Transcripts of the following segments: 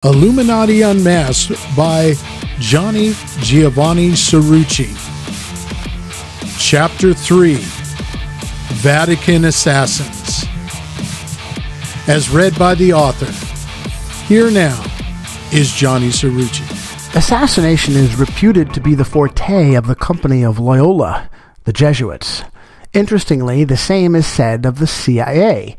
Illuminati Unmasked by Gianni Giovanni Cirucci. Chapter 3, Vatican Assassins. As read by the author. Here now is Gianni Cirucci. Assassination is reputed to be the forte of the Company of Loyola, the Jesuits. Interestingly, the same is said of the CIA.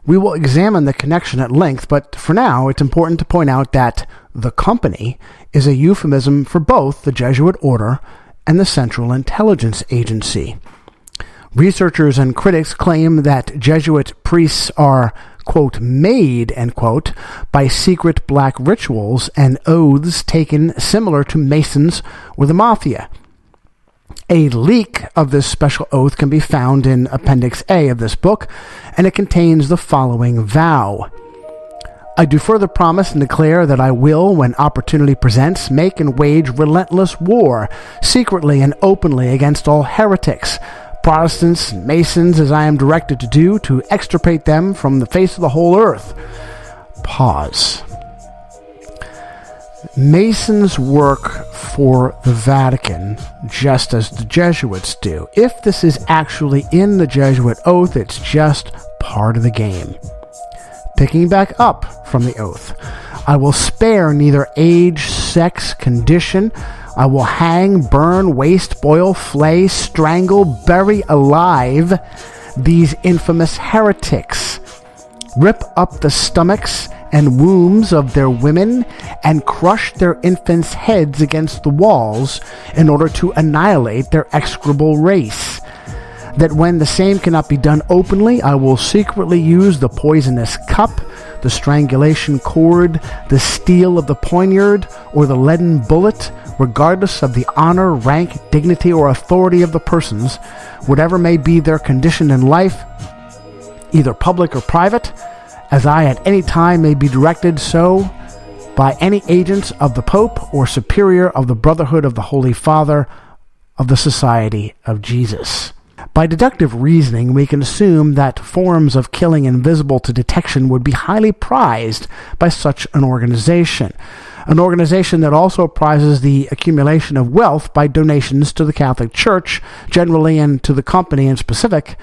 We will examine the connection at length, but for now it's important to point out that the company is a euphemism for both the Jesuit order and the Central Intelligence Agency. Researchers and critics claim that Jesuit priests are, quote, made, end quote, by secret black rituals and oaths taken similar to Masons or the Mafia. A leak of this special oath can be found in Appendix A of this book, and it contains the following vow. I do further promise and declare that I will, when opportunity presents, make and wage relentless war, secretly and openly against all heretics, Protestants and Masons, as I am directed to do, to extirpate them from the face of the whole earth. Pause. Masons work for the Vatican just as the Jesuits do. If this is actually in the Jesuit oath, it's just part of the game. Picking back up from the oath, I will spare neither age, sex, condition. I will hang, burn, waste, boil, flay, strangle, bury alive these infamous heretics, rip up the stomachs and wombs of their women, and crush their infants' heads against the walls in order to annihilate their execrable race. That when the same cannot be done openly, I will secretly use the poisonous cup, the strangulation cord, the steel of the poniard, or the leaden bullet, regardless of the honor, rank, dignity, or authority of the persons, whatever may be their condition in life, either public or private, as I at any time may be directed so by any agents of the Pope or Superior of the Brotherhood of the Holy Father of the Society of Jesus. By deductive reasoning, we can assume that forms of killing invisible to detection would be highly prized by such an organization that also prizes the accumulation of wealth by donations to the Catholic Church generally and to the company in specific,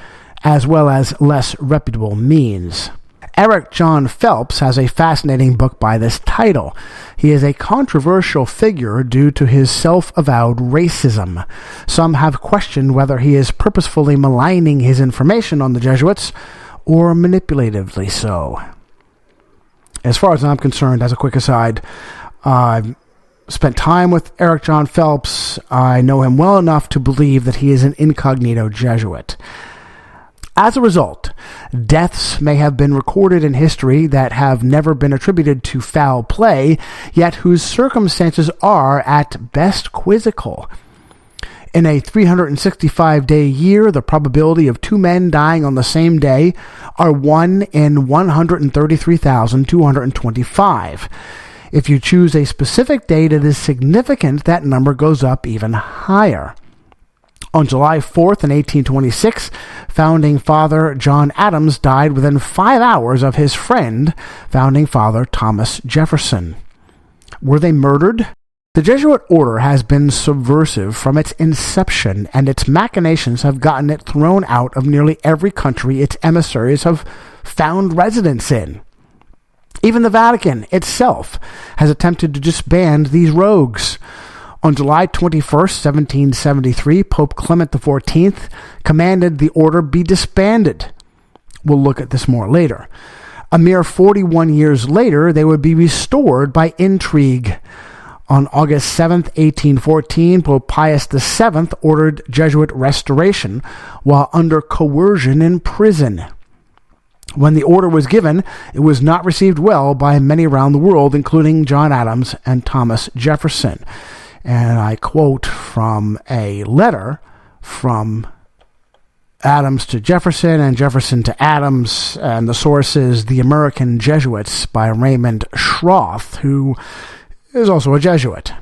as well as less reputable means. Eric John Phelps has a fascinating book by this title. He is a controversial figure due to his self-avowed racism. Some have questioned whether he is purposefully maligning his information on the Jesuits or manipulatively so. As far as I'm concerned, as a quick aside, I've spent time with Eric John Phelps. I know him well enough to believe that he is an incognito Jesuit. As a result, deaths may have been recorded in history that have never been attributed to foul play, yet whose circumstances are at best quizzical. In a 365-day year, the probability of two men dying on the same day are 1 in 133,225. If you choose a specific date that is significant, that number goes up even higher. On July 4th in 1826, Founding Father John Adams died within 5 hours of his friend, Founding Father Thomas Jefferson. Were they murdered? The Jesuit order has been subversive from its inception, and its machinations have gotten it thrown out of nearly every country its emissaries have found residence in. Even the Vatican itself has attempted to disband these rogues. On July 21st, 1773, Pope Clement XIV commanded the order be disbanded. We'll look at this more later. A mere 41 years later, they would be restored by intrigue. On August 7th, 1814, Pope Pius VII ordered Jesuit restoration while under coercion in prison. When the order was given, it was not received well by many around the world, including John Adams and Thomas Jefferson. And I quote from a letter from Adams to Jefferson and Jefferson to Adams, and the source is The American Jesuits by Raymond Schroth, who is also a Jesuit.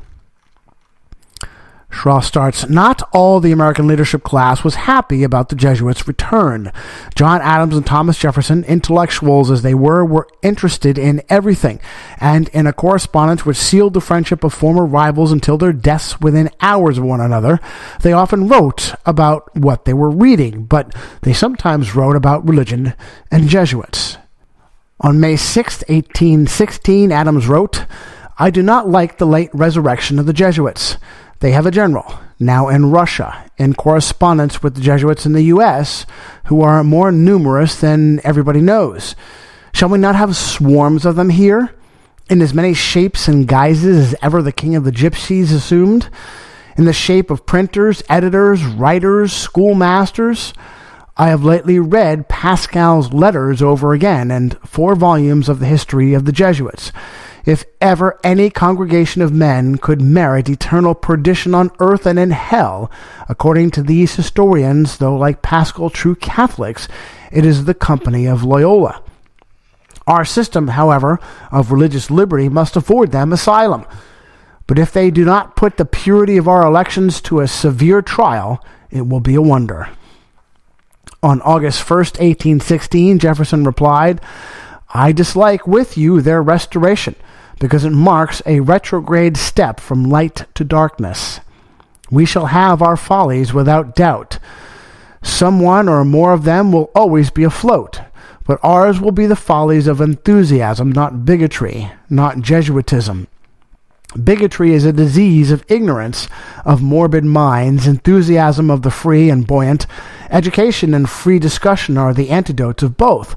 Schroth starts, not all the American leadership class was happy about the Jesuits' return. John Adams and Thomas Jefferson, intellectuals as they were interested in everything, and in a correspondence which sealed the friendship of former rivals until their deaths within hours of one another, they often wrote about what they were reading, but they sometimes wrote about religion and Jesuits. On May 6, 1816, Adams wrote, "I do not like the late resurrection of the Jesuits. They have a general, now in Russia, in correspondence with the Jesuits in the U.S., who are more numerous than everybody knows. Shall we not have swarms of them here, in as many shapes and guises as ever the king of the gypsies assumed, in the shape of printers, editors, writers, schoolmasters? I have lately read Pascal's letters over again, and 4 volumes of the history of the Jesuits. If ever any congregation of men could merit eternal perdition on earth and in hell, according to these historians, though like Pascal true Catholics, it is the company of Loyola. Our system, however, of religious liberty must afford them asylum. But if they do not put the purity of our elections to a severe trial, it will be a wonder." On August 1st, 1816, Jefferson replied, "I dislike with you their restoration, because it marks a retrograde step from light to darkness. We shall have our follies without doubt. Some one or more of them will always be afloat, but ours will be the follies of enthusiasm, not bigotry, not Jesuitism. Bigotry is a disease of ignorance, of morbid minds. Enthusiasm of the free and buoyant. Education and free discussion are the antidotes of both.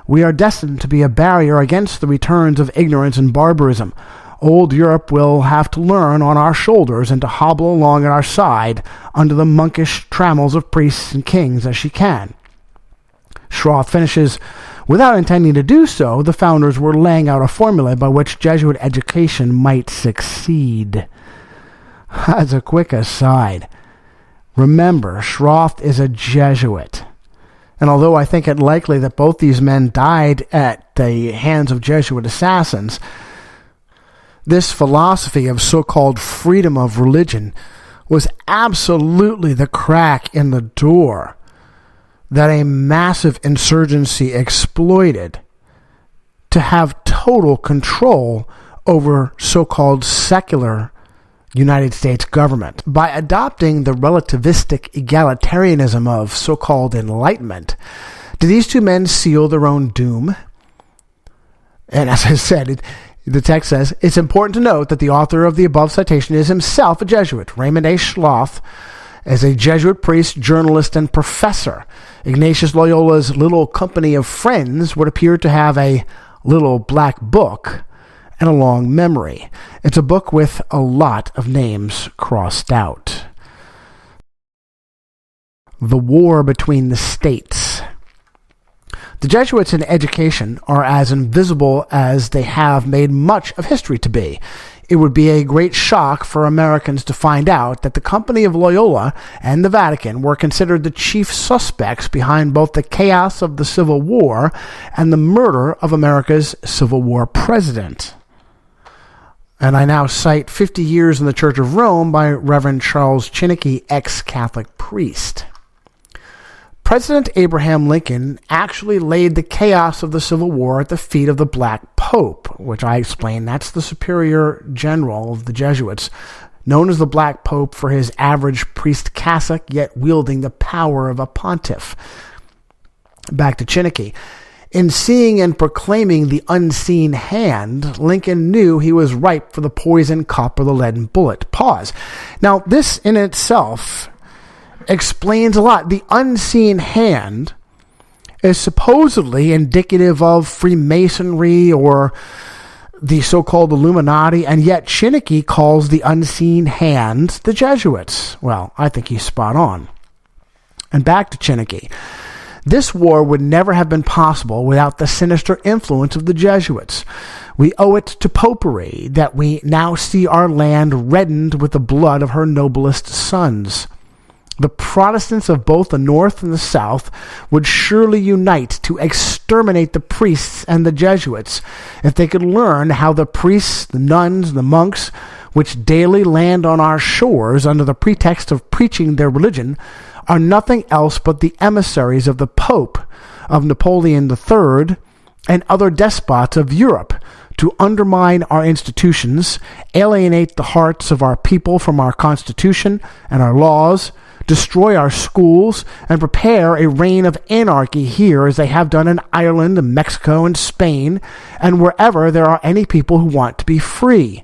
We are destined to be a barrier against the returns of ignorance and barbarism. Old Europe will have to learn on our shoulders and to hobble along at our side under the monkish trammels of priests and kings as she can." Schroth finishes, "Without intending to do so, the founders were laying out a formula by which Jesuit education might succeed." As a quick aside, remember, Schroth is a Jesuit. And although I think it likely that both these men died at the hands of Jesuit assassins, this philosophy of so-called freedom of religion was absolutely the crack in the door that a massive insurgency exploited to have total control over so-called secular United States government. By adopting the relativistic egalitarianism of so-called enlightenment, do these two men seal their own doom? And as I said, the text says, "It's important to note that the author of the above citation is himself a Jesuit. Raymond A. Schroth is a Jesuit priest, journalist, and professor. Ignatius Loyola's little company of friends would appear to have a little black book and a long memory. It's a book with a lot of names crossed out." The war between the states. The Jesuits in education are as invisible as they have made much of history to be. It would be a great shock for Americans to find out that the Company of Loyola and the Vatican were considered the chief suspects behind both the chaos of the Civil War and the murder of America's Civil War president. And I now cite 50 Years in the Church of Rome by Reverend Charles Cirucci, ex-Catholic priest. President Abraham Lincoln actually laid the chaos of the Civil War at the feet of the Black Pope, which I explained, that's the superior general of the Jesuits, known as the Black Pope for his average priest cassock, yet wielding the power of a pontiff. Back to Cirucci. In seeing and proclaiming the unseen hand, Lincoln knew he was ripe for the poison cup or the leaden bullet. Pause. Now, this in itself explains a lot. The unseen hand is supposedly indicative of Freemasonry or the so-called Illuminati, and yet Cirucci calls the unseen hand the Jesuits. Well, I think he's spot on. And back to Cirucci. This war would never have been possible without the sinister influence of the Jesuits. We owe it to popery that we now see our land reddened with the blood of her noblest sons. The Protestants of both the North and the South would surely unite to exterminate the priests and the Jesuits if they could learn how the priests, the nuns, the monks, which daily land on our shores under the pretext of preaching their religion, are nothing else but the emissaries of the Pope, of Napoleon III, and other despots of Europe, to undermine our institutions, alienate the hearts of our people from our Constitution and our laws, destroy our schools, and prepare a reign of anarchy here as they have done in Ireland and Mexico and Spain, and wherever there are any people who want to be free.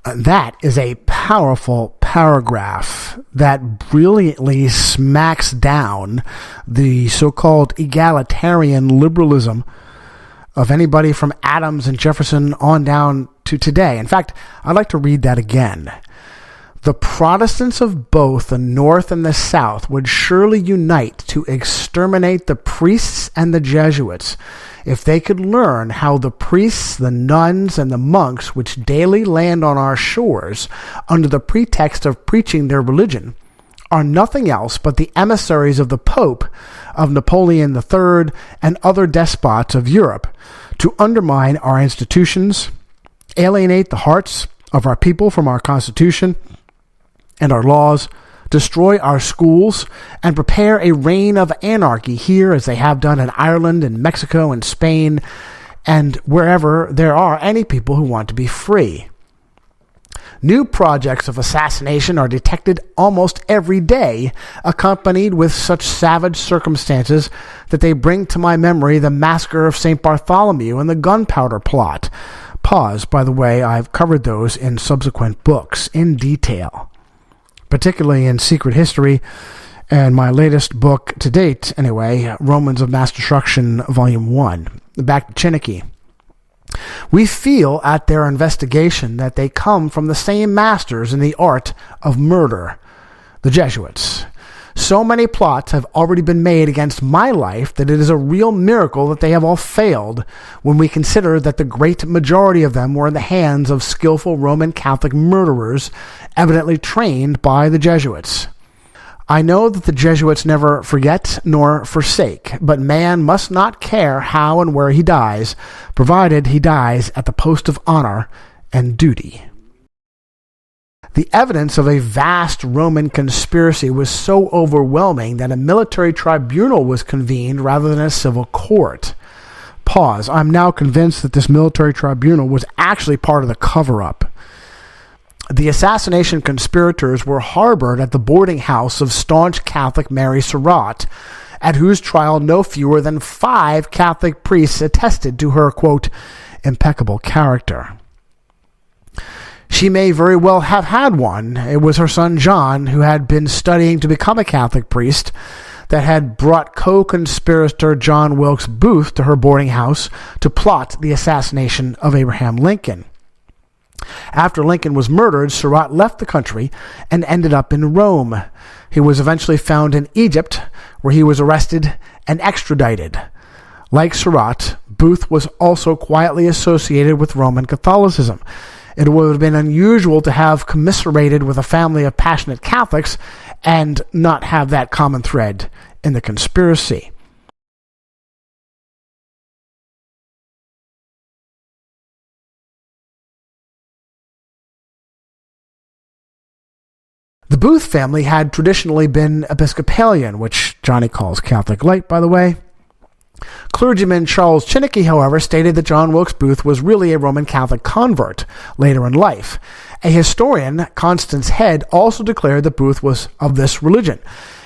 That is a powerful paragraph that brilliantly smacks down the so-called egalitarian liberalism of anybody from Adams and Jefferson on down to today. In fact, I'd like to read that again. The Protestants of both the North and the South would surely unite to exterminate the priests and the Jesuits if they could learn how the priests, the nuns, and the monks which daily land on our shores under the pretext of preaching their religion are nothing else but the emissaries of the Pope, of Napoleon III, and other despots of Europe, to undermine our institutions, alienate the hearts of our people from our Constitution and our laws, destroy our schools, and prepare a reign of anarchy here as they have done in Ireland and Mexico and Spain, and wherever there are any people who want to be free. New projects of assassination are detected almost every day, accompanied with such savage circumstances that they bring to my memory the massacre of St. Bartholomew and the gunpowder plot. Pause, by the way, I've covered those in subsequent books in detail, particularly in Secret History, and my latest book to date, anyway, Romans of Mass Destruction, Volume 1. Back to Cirucci. We feel at their investigation that they come from the same masters in the art of murder, the Jesuits. So many plots have already been made against my life that it is a real miracle that they have all failed when we consider that the great majority of them were in the hands of skillful Roman Catholic murderers, evidently trained by the Jesuits. I know that the Jesuits never forget nor forsake, but man must not care how and where he dies, provided he dies at the post of honor and duty. The evidence of a vast Roman conspiracy was so overwhelming that a military tribunal was convened rather than a civil court. Pause. I'm now convinced that this military tribunal was actually part of the cover-up. The assassination conspirators were harbored at the boarding house of staunch Catholic Mary Surratt, at whose trial no fewer than 5 Catholic priests attested to her, quote, impeccable character. She may very well have had one. It was her son John, who had been studying to become a Catholic priest, that had brought co-conspirator John Wilkes Booth to her boarding house to plot the assassination of Abraham Lincoln. After Lincoln was murdered, Surratt left the country and ended up in Rome. He was eventually found in Egypt, where he was arrested and extradited. Like Surratt, Booth was also quietly associated with Roman Catholicism. It would have been unusual to have commiserated with a family of passionate Catholics and not have that common thread in the conspiracy. The Booth family had traditionally been Episcopalian, which Johnny calls Catholic Light, by the way. Clergyman Charles Cirucci, however, stated that John Wilkes Booth was really a Roman Catholic convert later in life. A historian, Constance Head, also declared that Booth was of this religion.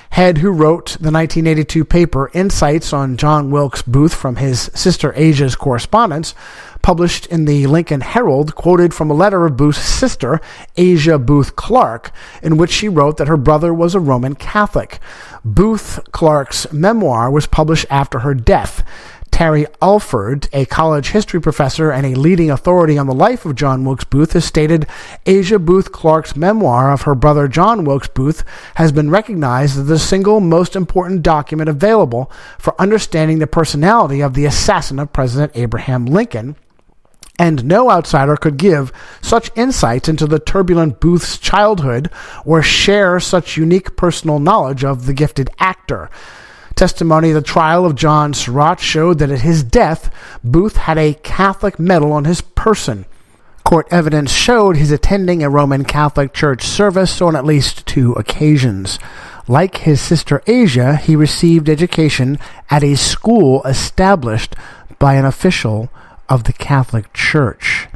Head, who wrote the 1982 paper Insights on John Wilkes Booth from his sister Asia's correspondence, published in the Lincoln Herald, quoted from a letter of Booth's sister, Asia Booth Clark, in which she wrote that her brother was a Roman Catholic. Booth Clark's memoir was published after her death. Terry Alford, a college history professor and a leading authority on the life of John Wilkes Booth, has stated Asia Booth Clark's memoir of her brother John Wilkes Booth has been recognized as the single most important document available for understanding the personality of the assassin of President Abraham Lincoln, And no outsider could give such insights into the turbulent Booth's childhood or share such unique personal knowledge of the gifted actor. Testimony at the trial of John Surratt showed that at his death, Booth had a Catholic medal on his person. Court evidence showed his attending a Roman Catholic Church service on at least 2 occasions. Like his sister Asia, he received education at a school established by an official of the Catholic Church.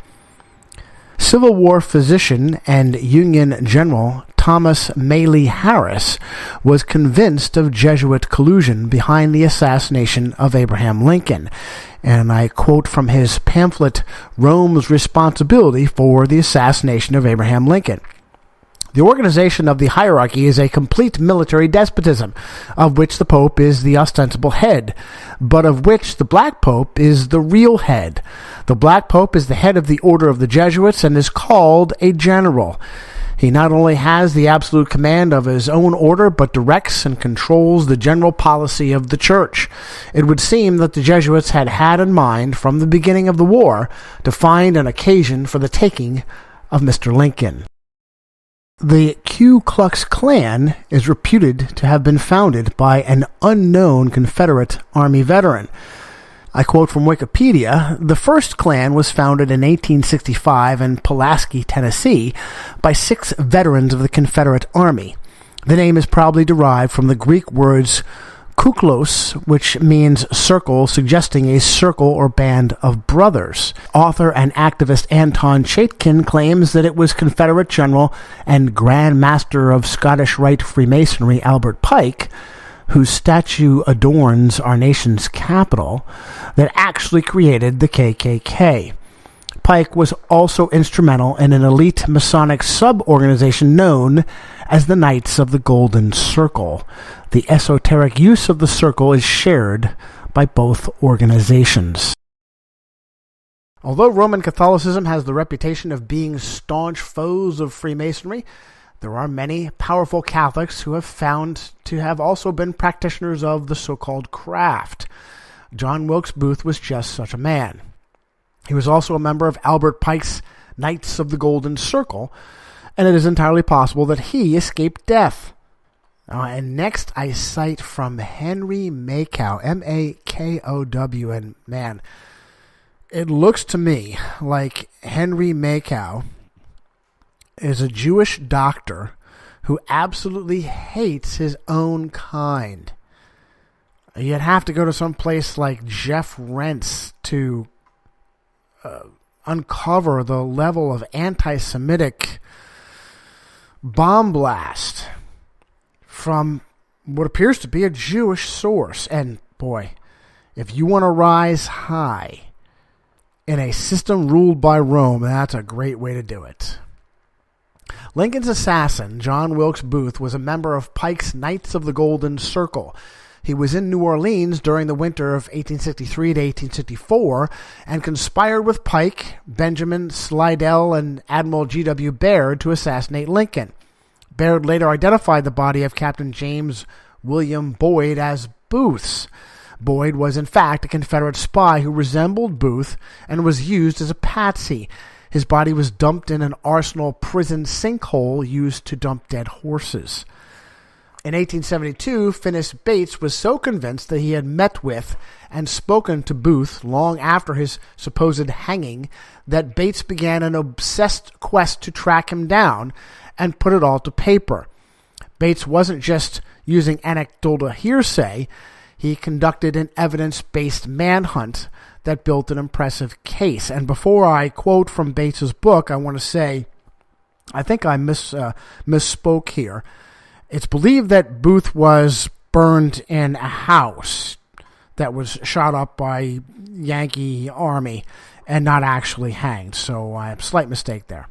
Civil War physician and Union General Thomas Maley Harris was convinced of Jesuit collusion behind the assassination of Abraham Lincoln, and I quote from his pamphlet, Rome's Responsibility for the Assassination of Abraham Lincoln. The organization of the hierarchy is a complete military despotism, of which the Pope is the ostensible head, but of which the Black Pope is the real head. The Black Pope is the head of the Order of the Jesuits and is called a general. He not only has the absolute command of his own order, but directs and controls the general policy of the Church. It would seem that the Jesuits had in mind from the beginning of the war to find an occasion for the taking of Mr. Lincoln. The Ku Klux Klan is reputed to have been founded by an unknown Confederate Army veteran. I quote from Wikipedia, the first Klan was founded in 1865 in Pulaski, Tennessee, by 6 veterans of the Confederate Army. The name is probably derived from the Greek words kuklos, which means circle, suggesting a circle or band of brothers. Author and activist Anton Chaikin claims that it was Confederate General and Grand Master of Scottish Rite Freemasonry Albert Pike, whose statue adorns our nation's capital, that actually created the KKK. Pike was also instrumental in an elite Masonic sub-organization known as the Knights of the Golden Circle. The esoteric use of the circle is shared by both organizations. Although Roman Catholicism has the reputation of being staunch foes of Freemasonry, there are many powerful Catholics who have found to have also been practitioners of the so-called craft. John Wilkes Booth was just such a man. He was also a member of Albert Pike's Knights of the Golden Circle, and it is entirely possible that he escaped death. And next I cite from Henry Makow, M-A-K-O-W, and man, it looks to me like Henry Makow is a Jewish doctor who absolutely hates his own kind. You'd have to go to some place like Jeff Rentz to uncover the level of anti-Semitic bomb blast from what appears to be a Jewish source. And boy, if you want to rise high in a system ruled by Rome, that's a great way to do it. Lincoln's assassin, John Wilkes Booth, was a member of Pike's Knights of the Golden Circle. He was in New Orleans during the winter of 1863 to 1864 and conspired with Pike, Benjamin Slidell, and Admiral G.W. Baird to assassinate Lincoln. Baird later identified the body of Captain James William Boyd as Booth's. Boyd was in fact a Confederate spy who resembled Booth and was used as a patsy. His body was dumped in an Arsenal prison sinkhole used to dump dead horses. In 1872, Finis Bates was so convinced that he had met with and spoken to Booth long after his supposed hanging that Bates began an obsessed quest to track him down and put it all to paper. Bates wasn't just using anecdotal hearsay, he conducted an evidence-based manhunt that built an impressive case. And before I quote from Bates's book, I want to say, I think I misspoke here. It's believed that Booth was burned in a house that was shot up by Yankee Army and not actually hanged. So I have a slight mistake there.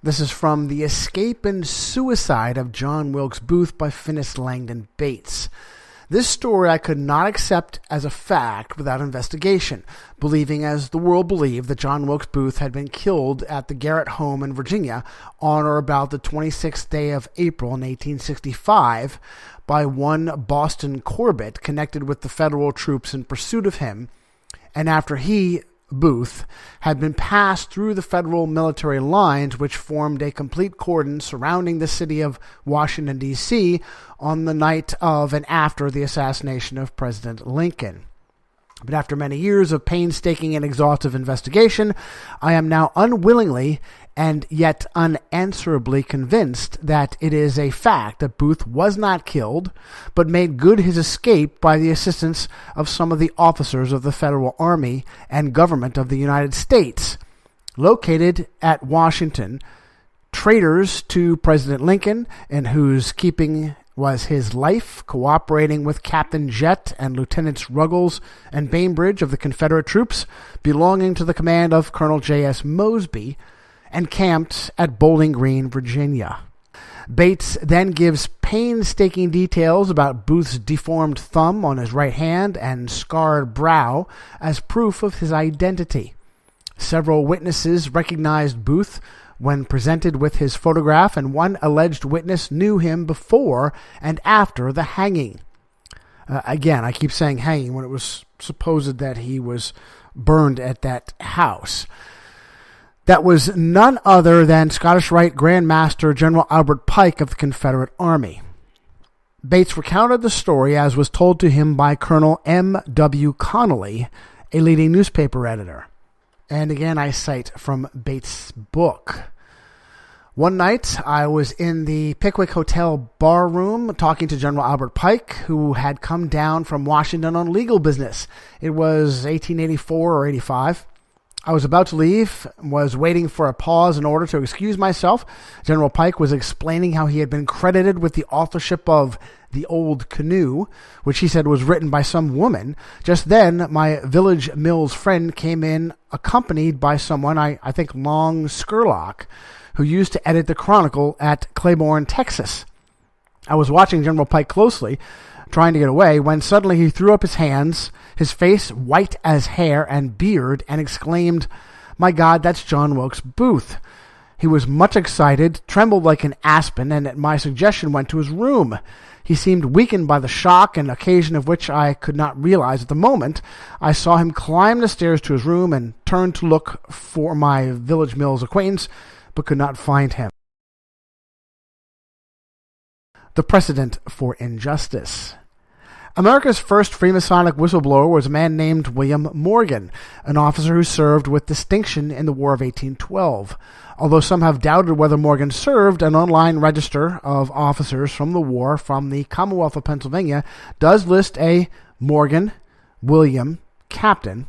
This is from The Escape and Suicide of John Wilkes Booth by Finis Langdon Bates. This story I could not accept as a fact without investigation, believing as the world believed that John Wilkes Booth had been killed at the Garrett home in Virginia on or about the 26th day of April in 1865 by one Boston Corbett connected with the federal troops in pursuit of him, and after he Booth had been passed through the federal military lines, which formed a complete cordon surrounding the city of Washington, D.C. on the night of and after the assassination of President Lincoln. But after many years of painstaking and exhaustive investigation, I am now unwillingly and yet unanswerably convinced that it is a fact that Booth was not killed, but made good his escape by the assistance of some of the officers of the Federal Army and government of the United States, located at Washington, traitors to President Lincoln, in whose keeping was his life, cooperating with Captain Jett and Lieutenants Ruggles and Bainbridge of the Confederate troops belonging to the command of Colonel J.S. Mosby, and camped at Bowling Green, Virginia. Bates then gives painstaking details about Booth's deformed thumb on his right hand and scarred brow as proof of his identity. Several witnesses recognized Booth when presented with his photograph, and one alleged witness knew him before and after the hanging. Again, I keep saying hanging when it was supposed that he was burned at that house. That was none other than Scottish Rite Grand Master General Albert Pike of the Confederate Army. Bates recounted the story as was told to him by Colonel M.W. Connolly, a leading newspaper editor. And again, I cite from Bates' book. One night, I was in the Pickwick Hotel bar room talking to General Albert Pike, who had come down from Washington on legal business. It was 1884 or 85. I was about to leave, was waiting for a pause in order to excuse myself. General Pike was explaining how he had been credited with the authorship of The Old Canoe, which he said was written by some woman. Just then, my Village Mills friend came in, accompanied by someone, I think Long Skurlock, who used to edit the Chronicle at Claiborne, Texas. I was watching General Pike closely, trying to get away, when suddenly he threw up his hands, his face white as hair and beard, and exclaimed, "My God, that's John Wilkes Booth." He was much excited, trembled like an aspen, and at my suggestion went to his room. He seemed weakened by the shock, an occasion of which I could not realize at the moment. I saw him climb the stairs to his room and turn to look for my Village Mills acquaintance, but could not find him. The precedent for injustice. America's first Freemasonic whistleblower was a man named William Morgan, an officer who served with distinction in the War of 1812. Although some have doubted whether Morgan served, an online register of officers from the war from the Commonwealth of Pennsylvania does list a Morgan, William, Captain,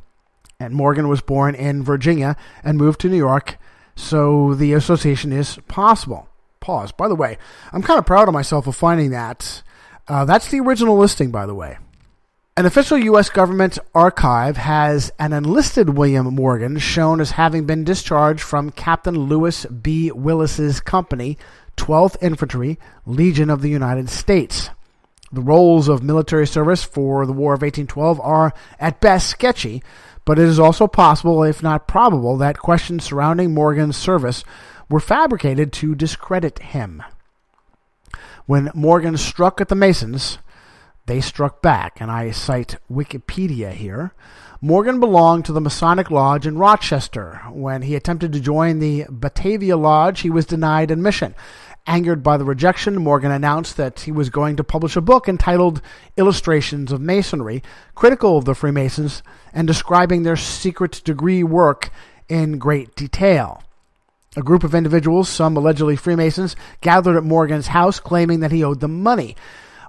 and Morgan was born in Virginia and moved to New York, so the association is possible. Pause. By the way, I'm kind of proud of myself for finding that. That's the original listing, by the way. An official U.S. government archive has an enlisted William Morgan shown as having been discharged from Captain Lewis B. Willis's company, 12th Infantry, Legion of the United States. The roles of military service for the War of 1812 are at best sketchy, but it is also possible, if not probable, that questions surrounding Morgan's service were fabricated to discredit him. When Morgan struck at the Masons, they struck back, and I cite Wikipedia here. Morgan belonged to the Masonic Lodge in Rochester. When he attempted to join the Batavia Lodge, he was denied admission. Angered by the rejection, Morgan announced that he was going to publish a book entitled Illustrations of Masonry, critical of the Freemasons and describing their secret degree work in great detail. A group of individuals, some allegedly Freemasons, gathered at Morgan's house claiming that he owed them money.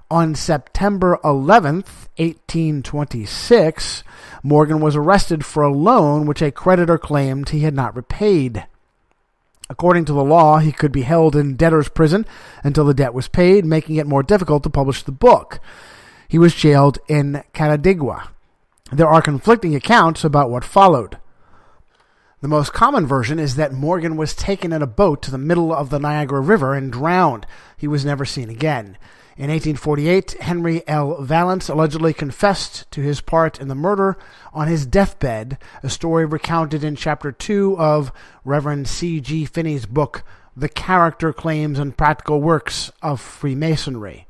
On September 11th, 1826, Morgan was arrested for a loan which a creditor claimed he had not repaid. According to the law, he could be held in debtor's prison until the debt was paid, making it more difficult to publish the book. He was jailed in Canandaigua. There are conflicting accounts about what followed. The most common version is that Morgan was taken in a boat to the middle of the Niagara River and drowned. He was never seen again. In 1848, Henry L. Valence allegedly confessed to his part in the murder on his deathbed, a story recounted in Chapter 2 of Reverend C. G. Finney's book, The Character, Claims, and Practical Works of Freemasonry.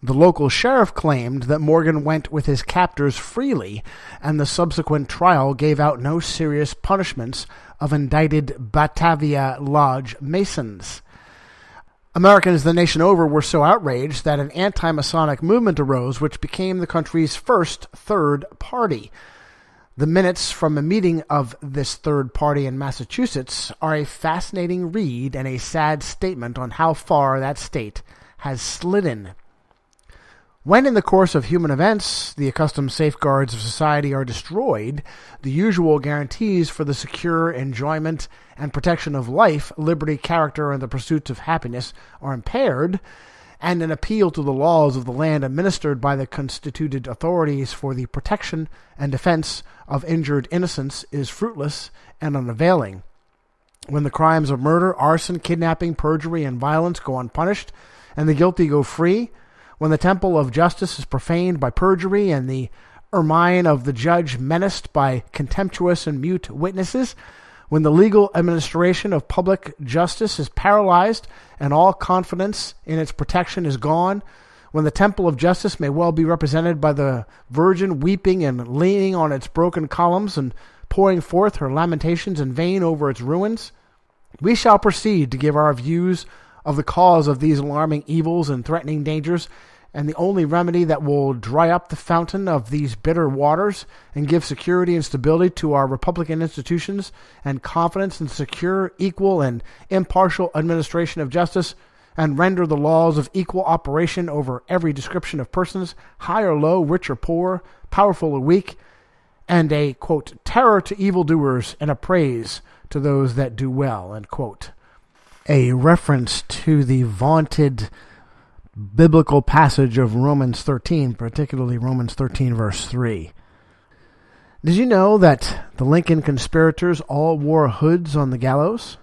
The local sheriff claimed that Morgan went with his captors freely, and the subsequent trial gave out no serious punishments of indicted Batavia Lodge Masons. Americans the nation over were so outraged that an anti-Masonic movement arose, which became the country's first third party. The minutes from a meeting of this third party in Massachusetts are a fascinating read and a sad statement on how far that state has slidden. When in the course of human events the accustomed safeguards of society are destroyed, the usual guarantees for the secure enjoyment and protection of life, liberty, character, and the pursuits of happiness are impaired, and an appeal to the laws of the land administered by the constituted authorities for the protection and defense of injured innocence is fruitless and unavailing. When the crimes of murder, arson, kidnapping, perjury, and violence go unpunished, and the guilty go free, when the temple of justice is profaned by perjury and the ermine of the judge menaced by contemptuous and mute witnesses, when the legal administration of public justice is paralyzed and all confidence in its protection is gone, when the temple of justice may well be represented by the Virgin weeping and leaning on its broken columns and pouring forth her lamentations in vain over its ruins, we shall proceed to give our views of the cause of these alarming evils and threatening dangers, and the only remedy that will dry up the fountain of these bitter waters and give security and stability to our Republican institutions and confidence in secure, equal, and impartial administration of justice, and render the laws of equal operation over every description of persons, high or low, rich or poor, powerful or weak, and a, quote, terror to evildoers and a praise to those that do well, end quote. A reference to the vaunted biblical passage of Romans 13, particularly Romans 13, verse 3. Did you know that the Lincoln conspirators all wore hoods on the gallows?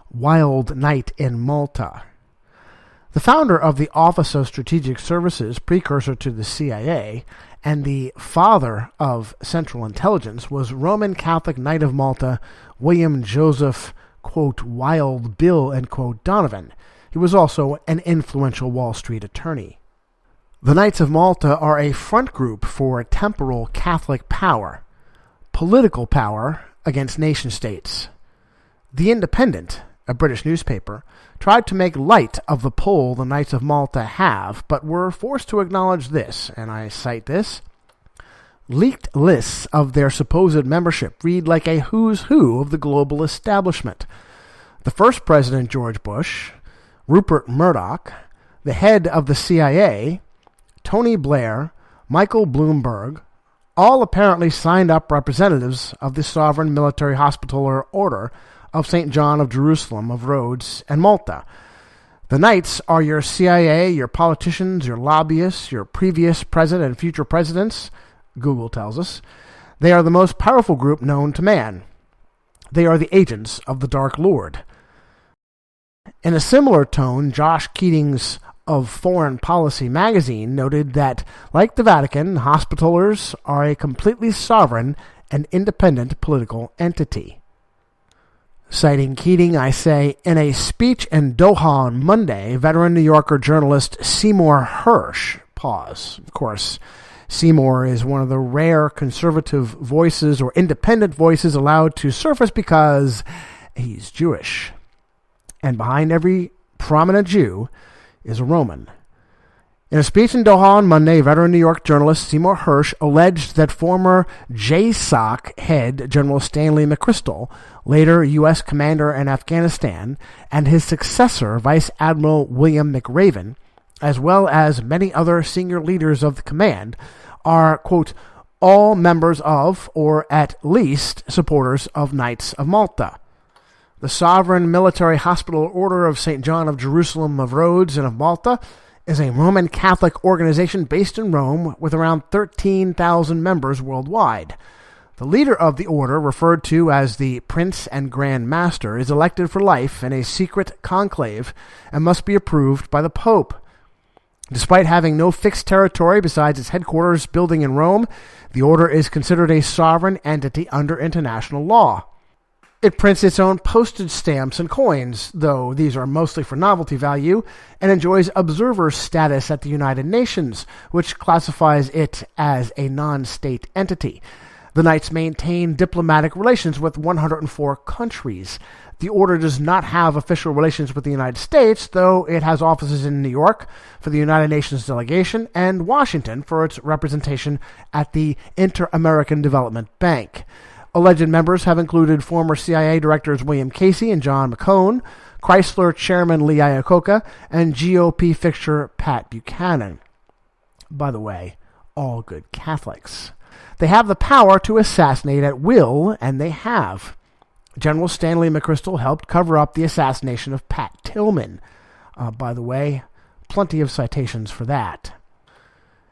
Wild Night in Malta. The founder of the Office of Strategic Services, precursor to the CIA, and the father of Central Intelligence was Roman Catholic Knight of Malta, William Joseph, quote, Wild Bill, end quote, Donovan. He was also an influential Wall Street attorney. The Knights of Malta are a front group for temporal Catholic power, political power against nation-states. The Independent, a British newspaper, tried to make light of the pull the Knights of Malta have, but were forced to acknowledge this, and I cite this: leaked lists of their supposed membership read like a who's who of the global establishment. The first President George Bush, Rupert Murdoch, the head of the CIA, Tony Blair, Michael Bloomberg, all apparently signed up representatives of the Sovereign Military Hospitaller Order of St. John of Jerusalem of Rhodes and Malta. The Knights are your CIA, your politicians, your lobbyists, your previous president and future presidents, Google tells us. They are the most powerful group known to man. They are the agents of the Dark Lord. In a similar tone, Josh Keating's of Foreign Policy magazine noted that, like the Vatican, Hospitallers are a completely sovereign and independent political entity. Citing Keating, I say, in a speech in Doha on Monday, veteran New Yorker journalist Seymour Hersh, pause. Of course, Seymour is one of the rare conservative voices or independent voices allowed to surface because he's Jewish. And behind every prominent Jew is a Roman. In a speech in Doha on Monday, veteran New York journalist Seymour Hersh alleged that former JSOC head General Stanley McChrystal, later U.S. commander in Afghanistan, and his successor, Vice Admiral William McRaven, as well as many other senior leaders of the command, are, quote, all members of, or at least supporters of Knights of Malta. The Sovereign Military Hospital Order of St. John of Jerusalem of Rhodes and of Malta is a Roman Catholic organization based in Rome with around 13,000 members worldwide. The leader of the order, referred to as the Prince and Grand Master, is elected for life in a secret conclave and must be approved by the Pope. Despite having no fixed territory besides its headquarters building in Rome, the order is considered a sovereign entity under international law. It prints its own postage stamps and coins, though these are mostly for novelty value, and enjoys observer status at the United Nations, which classifies it as a non-state entity. The Knights maintain diplomatic relations with 104 countries. The Order does not have official relations with the United States, though it has offices in New York for the United Nations delegation and Washington for its representation at the Inter-American Development Bank. Alleged members have included former CIA directors William Casey and John McCone, Chrysler chairman Lee Iacocca, and GOP fixture Pat Buchanan. By the way, all good Catholics. They have the power to assassinate at will, and they have. General Stanley McChrystal helped cover up the assassination of Pat Tillman. By the way, plenty of citations for that.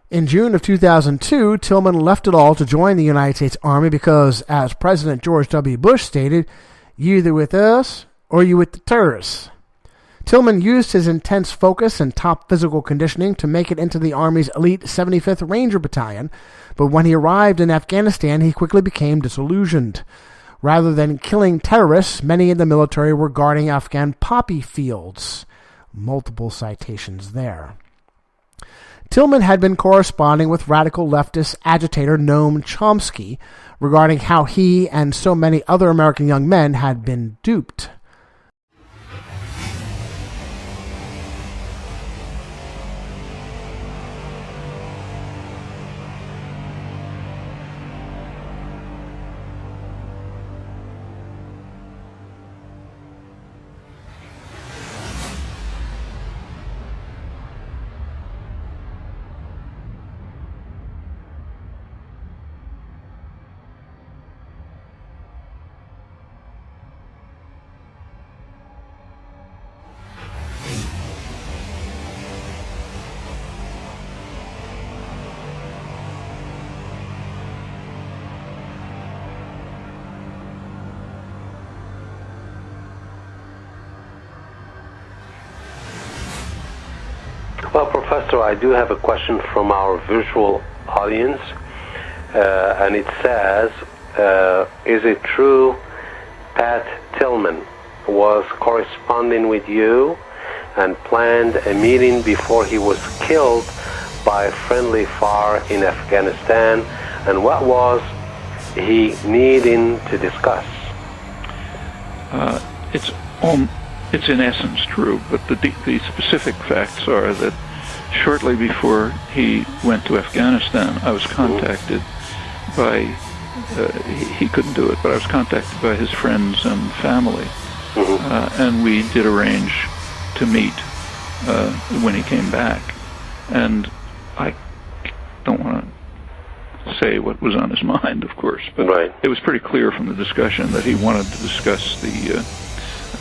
In June of 2002, Tillman left it all to join the United States Army because, as President George W. Bush stated, "You either with us or you with the terrorists." Tillman used his intense focus and top physical conditioning to make it into the Army's elite 75th Ranger Battalion, but when he arrived in Afghanistan, he quickly became disillusioned. Rather than killing terrorists, many in the military were guarding Afghan poppy fields. Multiple citations there. Tillman had been corresponding with radical leftist agitator Noam Chomsky regarding how he and so many other American young men had been duped. Well, Professor, I do have a question from our virtual audience, and it says, is it true Pat Tillman was corresponding with you and planned a meeting before he was killed by friendly fire in Afghanistan, and what was he needing to discuss? It's in essence true, but the specific facts are that shortly before he went to Afghanistan, I was contacted by, he couldn't do it, but I was contacted by his friends and family, and we did arrange to meet when he came back. And I don't want to say what was on his mind, of course, but it was pretty clear from the discussion that he wanted to discuss the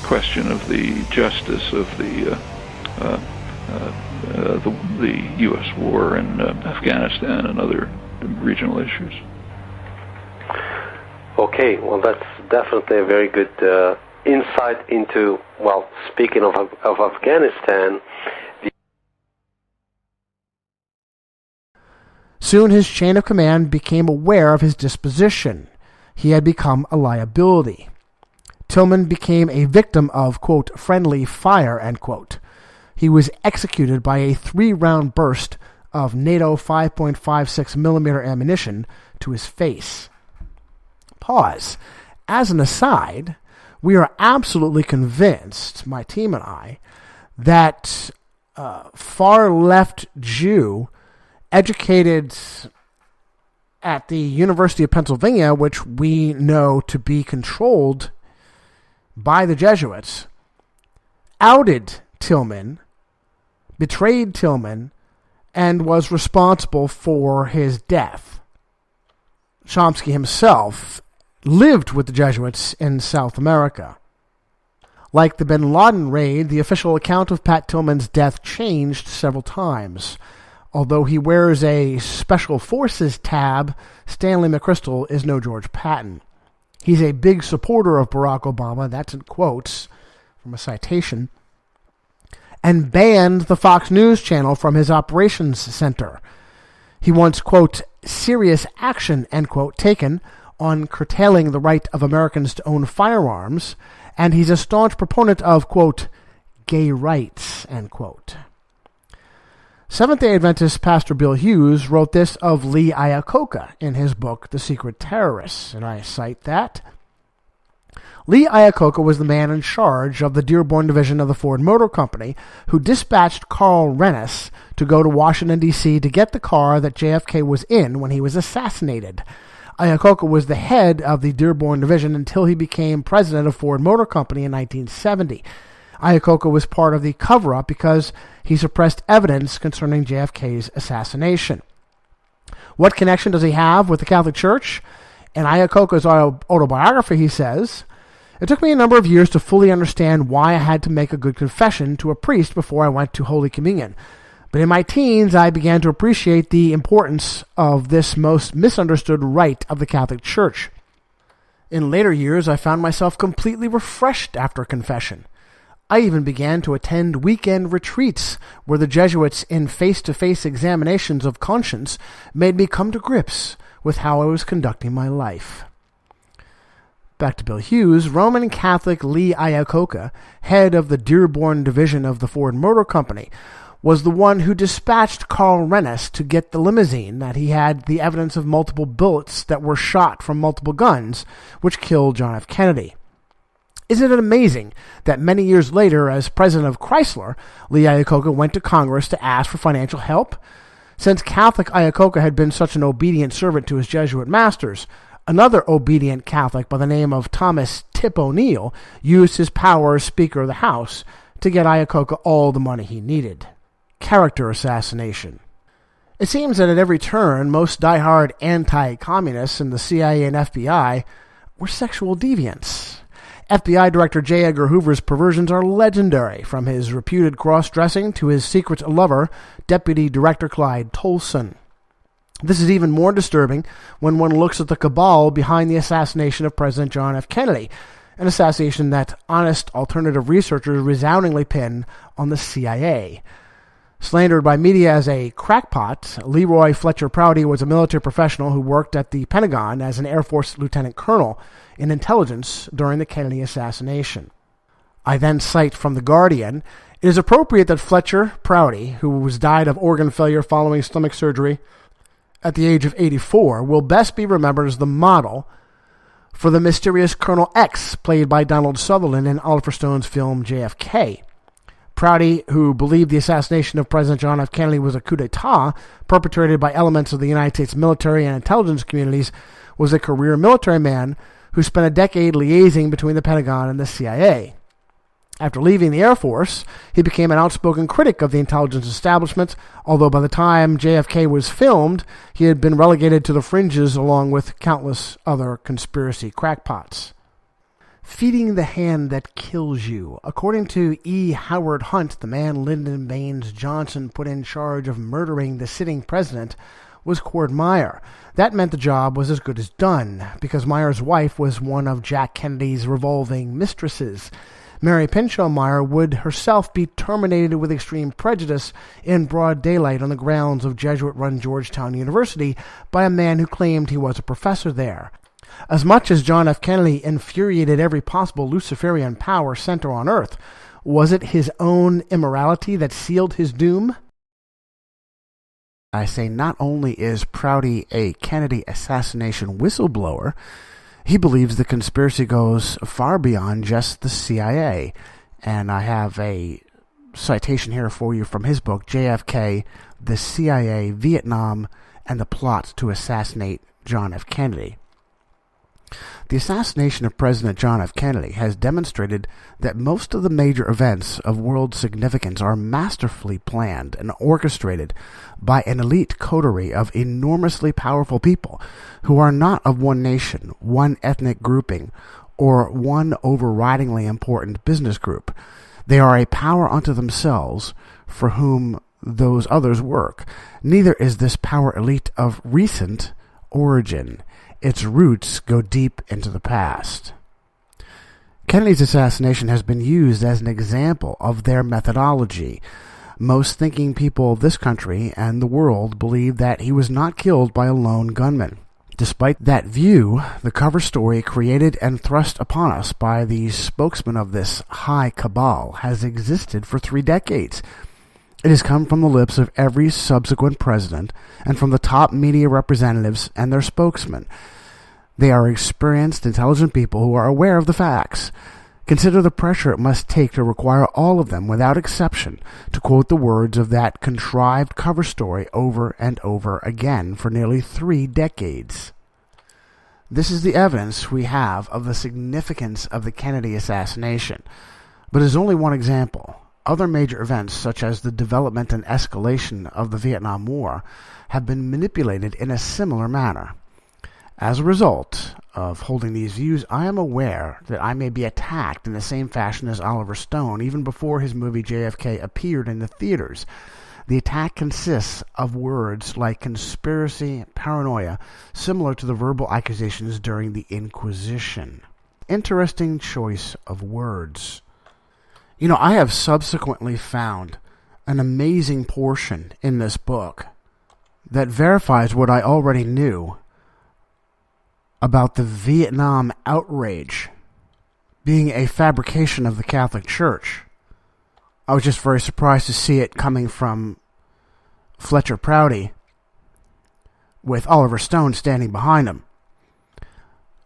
question of the justice of the U.S. war in Afghanistan and other regional issues. Okay, well, that's definitely a very good insight into, well, speaking of Afghanistan. Soon his chain of command became aware of his disposition. He had become a liability. Tillman became a victim of, quote, friendly fire, end quote. He was executed by a 3-round burst of NATO 5.56 millimeter ammunition to his face. Pause. As an aside, we are absolutely convinced, my team and I, that far-left Jew educated at the University of Pennsylvania, which we know to be controlled by the Jesuits, outed Tillman, betrayed Tillman, and was responsible for his death. Chomsky himself lived with the Jesuits in South America. Like the bin Laden raid, the official account of Pat Tillman's death changed several times. Although he wears a Special Forces tab, Stanley McChrystal is no George Patton. He's a big supporter of Barack Obama, that's in quotes from a citation, and banned the Fox News channel from his operations center. He wants, quote, serious action, end quote, taken on curtailing the right of Americans to own firearms, and he's a staunch proponent of, quote, gay rights, end quote. Seventh-day Adventist Pastor Bill Hughes wrote this of Lee Iacocca in his book, The Secret Terrorists, and I cite that. Lee Iacocca was the man in charge of the Dearborn division of the Ford Motor Company who dispatched Carl Rennes to go to Washington, D.C. to get the car that JFK was in when he was assassinated. Iacocca was the head of the Dearborn division until he became president of Ford Motor Company in 1970. Iacocca was part of the cover-up because he suppressed evidence concerning JFK's assassination. What connection does he have with the Catholic Church? In Iacocca's autobiography, he says, "It took me a number of years to fully understand why I had to make a good confession to a priest before I went to Holy Communion. But in my teens, I began to appreciate the importance of this most misunderstood rite of the Catholic Church. In later years, I found myself completely refreshed after confession. I even began to attend weekend retreats where the Jesuits, in face-to-face examinations of conscience, made me come to grips with how I was conducting my life." Back to Bill Hughes, Roman Catholic Lee Iacocca, head of the Dearborn division of the Ford Motor Company, was the one who dispatched Carl Rennes to get the limousine that he had the evidence of multiple bullets that were shot from multiple guns, which killed John F. Kennedy. Isn't it amazing that many years later, as president of Chrysler, Lee Iacocca went to Congress to ask for financial help? Since Catholic Iacocca had been such an obedient servant to his Jesuit masters, another obedient Catholic by the name of Thomas Tip O'Neill used his power as Speaker of the House to get Iacocca all the money he needed. Character assassination. It seems that at every turn, most diehard anti-communists in the CIA and FBI were sexual deviants. FBI Director J. Edgar Hoover's perversions are legendary, from his reputed cross-dressing to his secret lover, Deputy Director Clyde Tolson. This is even more disturbing when one looks at the cabal behind the assassination of President John F. Kennedy, an assassination that honest alternative researchers resoundingly pin on the CIA. Slandered by media as a crackpot, Leroy Fletcher Prouty was a military professional who worked at the Pentagon as an Air Force lieutenant colonel in intelligence during the Kennedy assassination. I then cite from The Guardian, "It is appropriate that Fletcher Prouty, who died of organ failure following stomach surgery at the age of 84, will best be remembered as the model for the mysterious Colonel X, played by Donald Sutherland in Oliver Stone's film JFK. Prouty, who believed the assassination of President John F. Kennedy was a coup d'etat perpetrated by elements of the United States military and intelligence communities, was a career military man who spent a decade liaising between the Pentagon and the CIA. After leaving the Air Force, he became an outspoken critic of the intelligence establishment, although by the time JFK was filmed, he had been relegated to the fringes along with countless other conspiracy crackpots. Feeding the hand that kills you. According to E. Howard Hunt, the man Lyndon Baines Johnson put in charge of murdering the sitting president was Cord Meyer. That meant the job was as good as done, because Meyer's wife was one of Jack Kennedy's revolving mistresses. Mary Pinchot Meyer would herself be terminated with extreme prejudice in broad daylight on the grounds of Jesuit-run Georgetown University by a man who claimed he was a professor there. As much as John F. Kennedy infuriated every possible Luciferian power center on Earth, was it his own immorality that sealed his doom? I say not only is Prouty a Kennedy assassination whistleblower, he believes the conspiracy goes far beyond just the CIA. And I have a citation here for you from his book, JFK, The CIA, Vietnam, and the Plot to Assassinate John F. Kennedy. The assassination of President John F. Kennedy has demonstrated that most of the major events of world significance are masterfully planned and orchestrated by an elite coterie of enormously powerful people who are not of one nation, one ethnic grouping, or one overridingly important business group. They are a power unto themselves for whom those others work. Neither is this power elite of recent origin. Its roots go deep into the past. Kennedy's assassination has been used as an example of their methodology. Most thinking people of this country and the world believe that he was not killed by a lone gunman. Despite that view, the cover story created and thrust upon us by the spokesman of this high cabal has existed for 3 decades. It has come from the lips of every subsequent president and from the top media representatives and their spokesmen. They are experienced, intelligent people who are aware of the facts. Consider the pressure it must take to require all of them, without exception, to quote the words of that contrived cover story over and over again for nearly 3 decades. This is the evidence we have of the significance of the Kennedy assassination, but is only one example. Other major events, such as the development and escalation of the Vietnam War, have been manipulated in a similar manner. As a result of holding these views, I am aware that I may be attacked in the same fashion as Oliver Stone even before his movie JFK appeared in the theaters. The attack consists of words like conspiracy, paranoia, similar to the verbal accusations during the Inquisition. Interesting choice of words. I have subsequently found an amazing portion in this book that verifies what I already knew about the Vietnam outrage being a fabrication of the Catholic Church. I was just very surprised to see it coming from Fletcher Prouty with Oliver Stone standing behind him.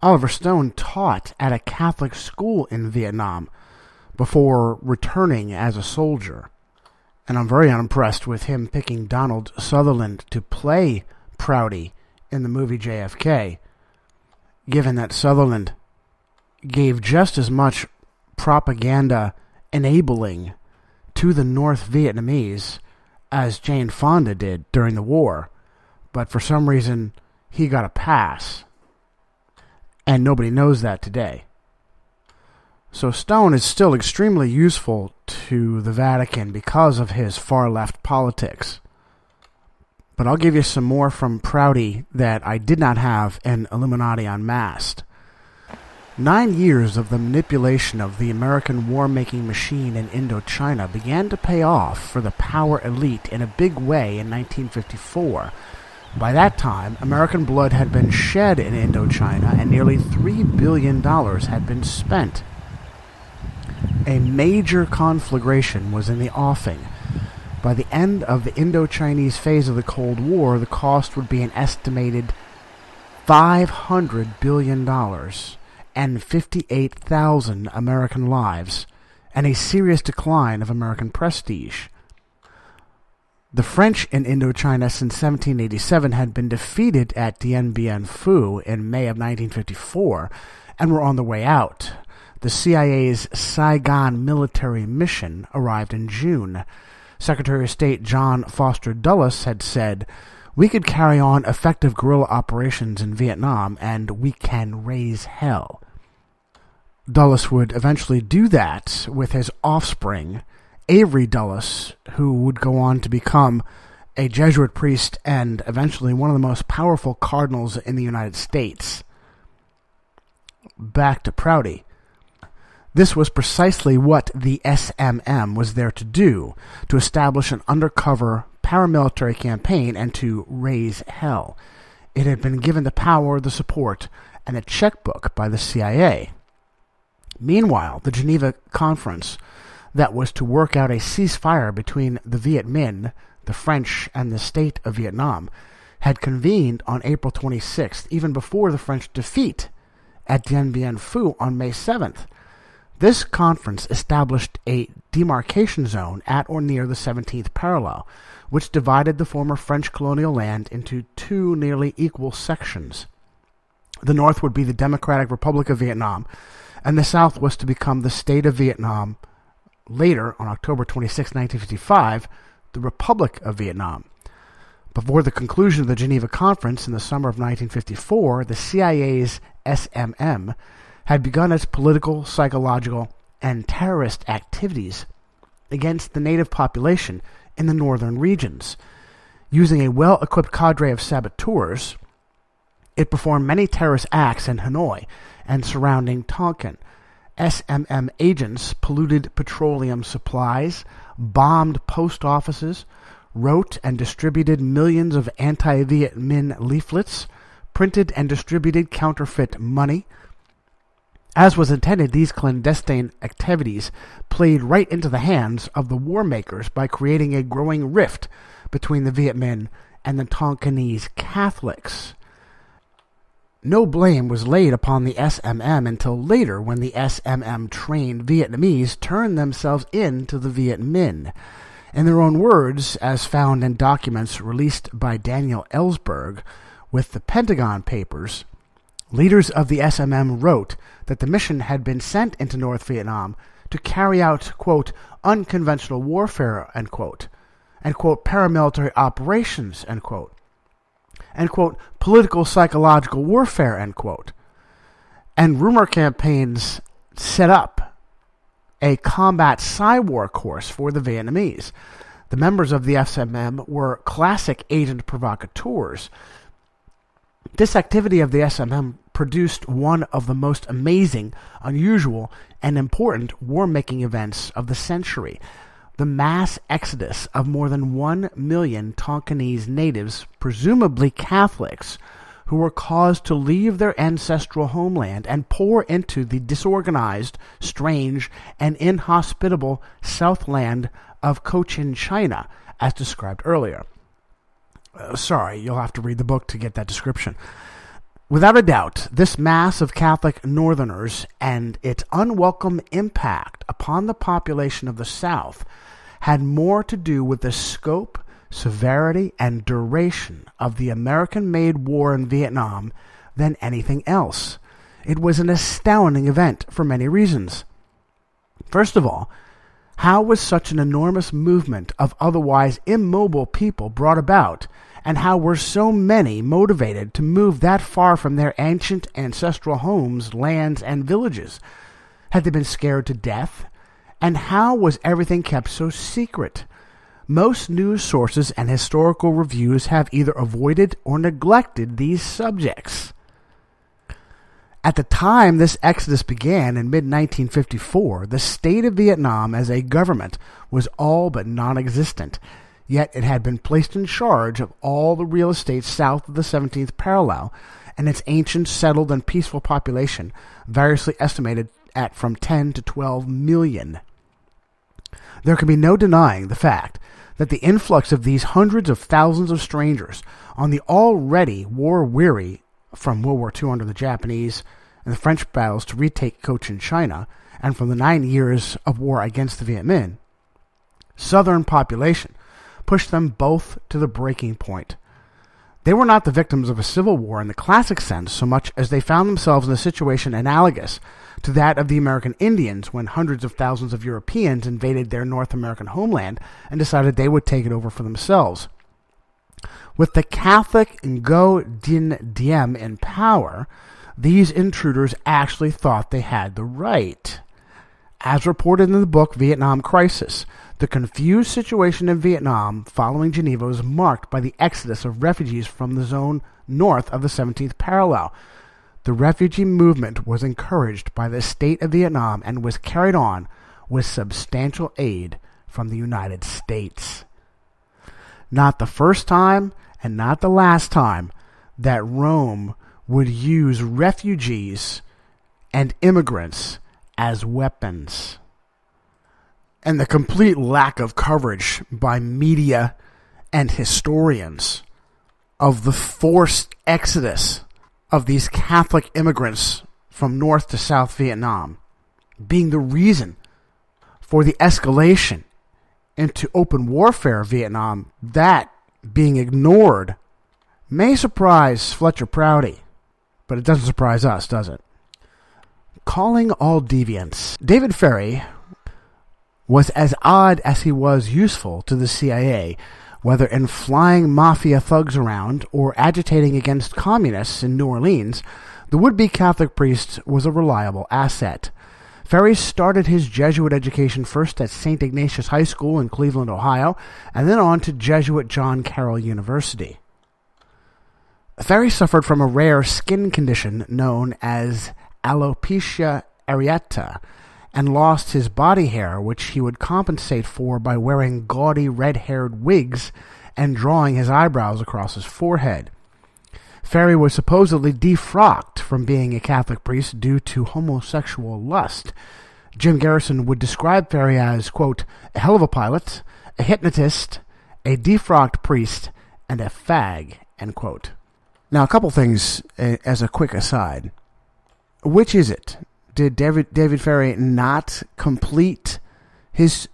Oliver Stone taught at a Catholic school in Vietnam before returning as a soldier, and I'm very unimpressed with him picking Donald Sutherland to play Prouty in the movie JFK, given that Sutherland gave just as much propaganda enabling to the North Vietnamese as Jane Fonda did during the war, but for some reason he got a pass, and nobody knows that today. So Stone is still extremely useful to the Vatican because of his far-left politics. But I'll give you some more from Prouty that I did not have in Illuminati Unmasked. 9 years of the manipulation of the American war-making machine in Indochina began to pay off for the power elite in a big way in 1954. By that time, American blood had been shed in Indochina and nearly $3 billion had been spent. A major conflagration was in the offing. By the end of the Indo-Chinese phase of the Cold War, the cost would be an estimated $500 billion and 58,000 American lives, and a serious decline of American prestige. The French in Indochina since 1787 had been defeated at Dien Bien Phu in May of 1954 and were on the way out. The CIA's Saigon military mission arrived in June. Secretary of State John Foster Dulles had said, "We could carry on effective guerrilla operations in Vietnam, and we can raise hell." Dulles would eventually do that with his offspring, Avery Dulles, who would go on to become a Jesuit priest and eventually one of the most powerful cardinals in the United States. Back to Prouty. This was precisely what the SMM was there to do, to establish an undercover paramilitary campaign and to raise hell. It had been given the power, the support, and a checkbook by the CIA. Meanwhile, the Geneva Conference that was to work out a ceasefire between the Viet Minh, the French, and the state of Vietnam had convened on April 26th, even before the French defeat at Dien Bien Phu on May 7th. This conference established a demarcation zone at or near the 17th parallel, which divided the former French colonial land into 2 nearly equal sections. The north would be the Democratic Republic of Vietnam, and the south was to become the state of Vietnam. Later, on October 26, 1955, the Republic of Vietnam. Before the conclusion of the Geneva Conference in the summer of 1954, the CIA's SMM had begun its political, psychological, and terrorist activities against the native population in the northern regions. Using a well-equipped cadre of saboteurs, it performed many terrorist acts in Hanoi and surrounding Tonkin. SMM agents polluted petroleum supplies, bombed post offices, wrote and distributed millions of anti-Viet Minh leaflets, printed and distributed counterfeit money. As was intended, these clandestine activities played right into the hands of the war makers by creating a growing rift between the Viet Minh and the Tonkinese Catholics. No blame was laid upon the SMM until later, when the SMM-trained Vietnamese turned themselves in to the Viet Minh. In their own words, as found in documents released by Daniel Ellsberg with the Pentagon Papers, leaders of the SMM wrote that the mission had been sent into North Vietnam to carry out, quote, unconventional warfare, end quote, and, quote, paramilitary operations, end quote, and, quote, political psychological warfare, end quote. And rumor campaigns set up a combat Psy-War course for the Vietnamese. The members of the SMM were classic agent provocateurs. This activity of the SMM produced one of the most amazing, unusual, and important war-making events of the century: the mass exodus of more than 1 million Tonkinese natives, presumably Catholics, who were caused to leave their ancestral homeland and pour into the disorganized, strange, and inhospitable southland of Cochin China, as described earlier. Sorry, you'll have to read the book to get that description. Without a doubt, this mass of Catholic Northerners and its unwelcome impact upon the population of the South had more to do with the scope, severity, and duration of the American-made war in Vietnam than anything else. It was an astounding event for many reasons. First of all, how was such an enormous movement of otherwise immobile people brought about, and how were so many motivated to move that far from their ancient ancestral homes, lands, and villages? Had they been scared to death? And how was everything kept so secret? Most news sources and historical reviews have either avoided or neglected these subjects. At the time this exodus began in mid-1954, the state of Vietnam as a government was all but non-existent, yet it had been placed in charge of all the real estate south of the 17th parallel, and its ancient, settled, and peaceful population variously estimated at from 10 to 12 million. There can be no denying the fact that the influx of these hundreds of thousands of strangers on the already war-weary, from World War II under the Japanese and the French battles to retake Cochin China, and from the 9 years of war against the Viet Minh, southern population pushed them both to the breaking point. They were not the victims of a civil war in the classic sense so much as they found themselves in a situation analogous to that of the American Indians when hundreds of thousands of Europeans invaded their North American homeland and decided they would take it over for themselves. With the Catholic Ngo Dinh Diem in power, these intruders actually thought they had the right. As reported in the book Vietnam Crisis, the confused situation in Vietnam following Geneva was marked by the exodus of refugees from the zone north of the 17th parallel. The refugee movement was encouraged by the state of Vietnam and was carried on with substantial aid from the United States. Not the first time and not the last time that Rome would use refugees and immigrants as weapons. And the complete lack of coverage by media and historians of the forced exodus of these Catholic immigrants from North to South Vietnam being the reason for the escalation into open warfare of Vietnam, that being ignored, may surprise Fletcher Prouty, but it doesn't surprise us, does it? Calling all deviants. David Ferrie was as odd as he was useful to the CIA, whether in flying mafia thugs around or agitating against communists in New Orleans. The would-be Catholic priest was a reliable asset. Ferrie started his Jesuit education first at St. Ignatius High School in Cleveland, Ohio, and then on to Jesuit John Carroll University. Ferrie suffered from a rare skin condition known as alopecia areata, and lost his body hair, which he would compensate for by wearing gaudy red-haired wigs and drawing his eyebrows across his forehead. Ferry was supposedly defrocked from being a Catholic priest due to homosexual lust. Jim Garrison would describe Ferry as, quote, a hell of a pilot, a hypnotist, a defrocked priest, and a fag, end quote. Now, a couple things as a quick aside. Which is it? Did David Ferry not complete his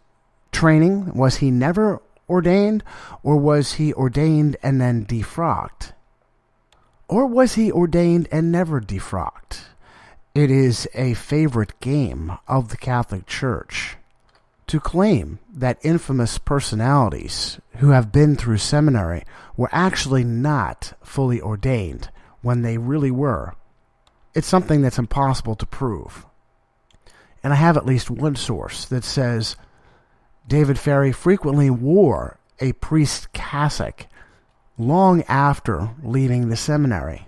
training? Was he never ordained? Or was he ordained and then defrocked? Or was he ordained and never defrocked? It is a favorite game of the Catholic Church to claim that infamous personalities who have been through seminary were actually not fully ordained when they really were. It's something that's impossible to prove. And I have at least one source that says David Ferry frequently wore a priest's cassock long after leaving the seminary.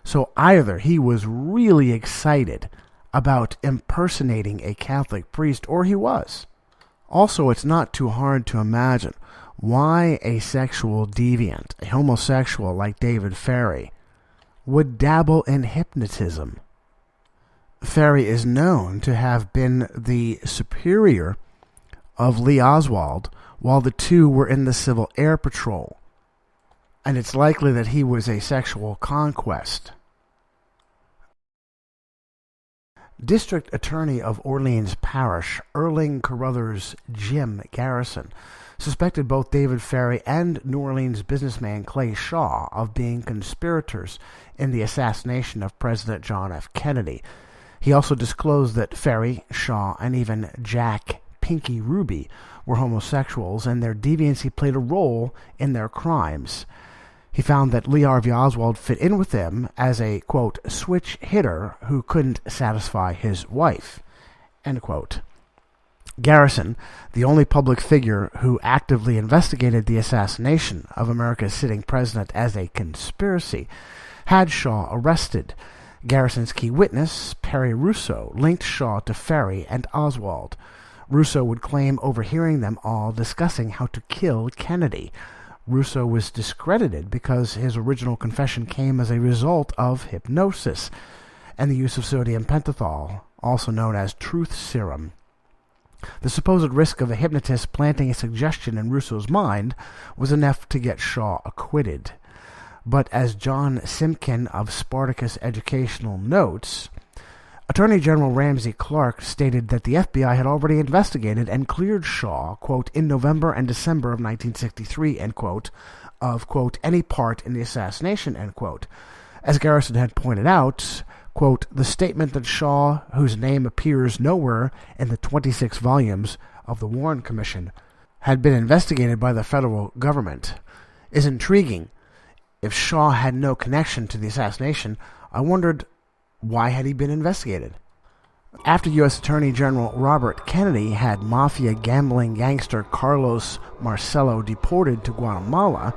So either he was really excited about impersonating a Catholic priest, or he was. Also, it's not too hard to imagine why a sexual deviant, a homosexual like David Ferry, would dabble in hypnotism. Ferry is known to have been the superior of Lee Oswald while the two were in the Civil Air Patrol, and it's likely that he was a sexual conquest. District Attorney of Orleans Parish, Erling Carruthers Jim Garrison, suspected both David Ferry and New Orleans businessman Clay Shaw of being conspirators in the assassination of President John F. Kennedy. He also disclosed that Ferry, Shaw, and even Jack Pinky Ruby were homosexuals, and their deviancy played a role in their crimes. He found that Lee Harvey Oswald fit in with them as a, quote, switch hitter who couldn't satisfy his wife, end quote. Garrison, the only public figure who actively investigated the assassination of America's sitting president as a conspiracy, had Shaw arrested. Garrison's key witness, Perry Russo, linked Shaw to Ferry and Oswald. Russo would claim overhearing them all discussing how to kill Kennedy. Russo was discredited because his original confession came as a result of hypnosis and the use of sodium pentothal, also known as truth serum. The supposed risk of a hypnotist planting a suggestion in Russo's mind was enough to get Shaw acquitted. But as John Simkin of Spartacus Educational notes, Attorney General Ramsey Clark stated that the FBI had already investigated and cleared Shaw, quote, in November and December of 1963, end quote, of, quote, any part in the assassination, end quote. As Garrison had pointed out, quote, the statement that Shaw, whose name appears nowhere in the 26 volumes of the Warren Commission, had been investigated by the federal government, is intriguing. If Shaw had no connection to the assassination, I wondered, why had he been investigated? After U.S. Attorney General Robert Kennedy had mafia gambling gangster Carlos Marcello deported to Guatemala,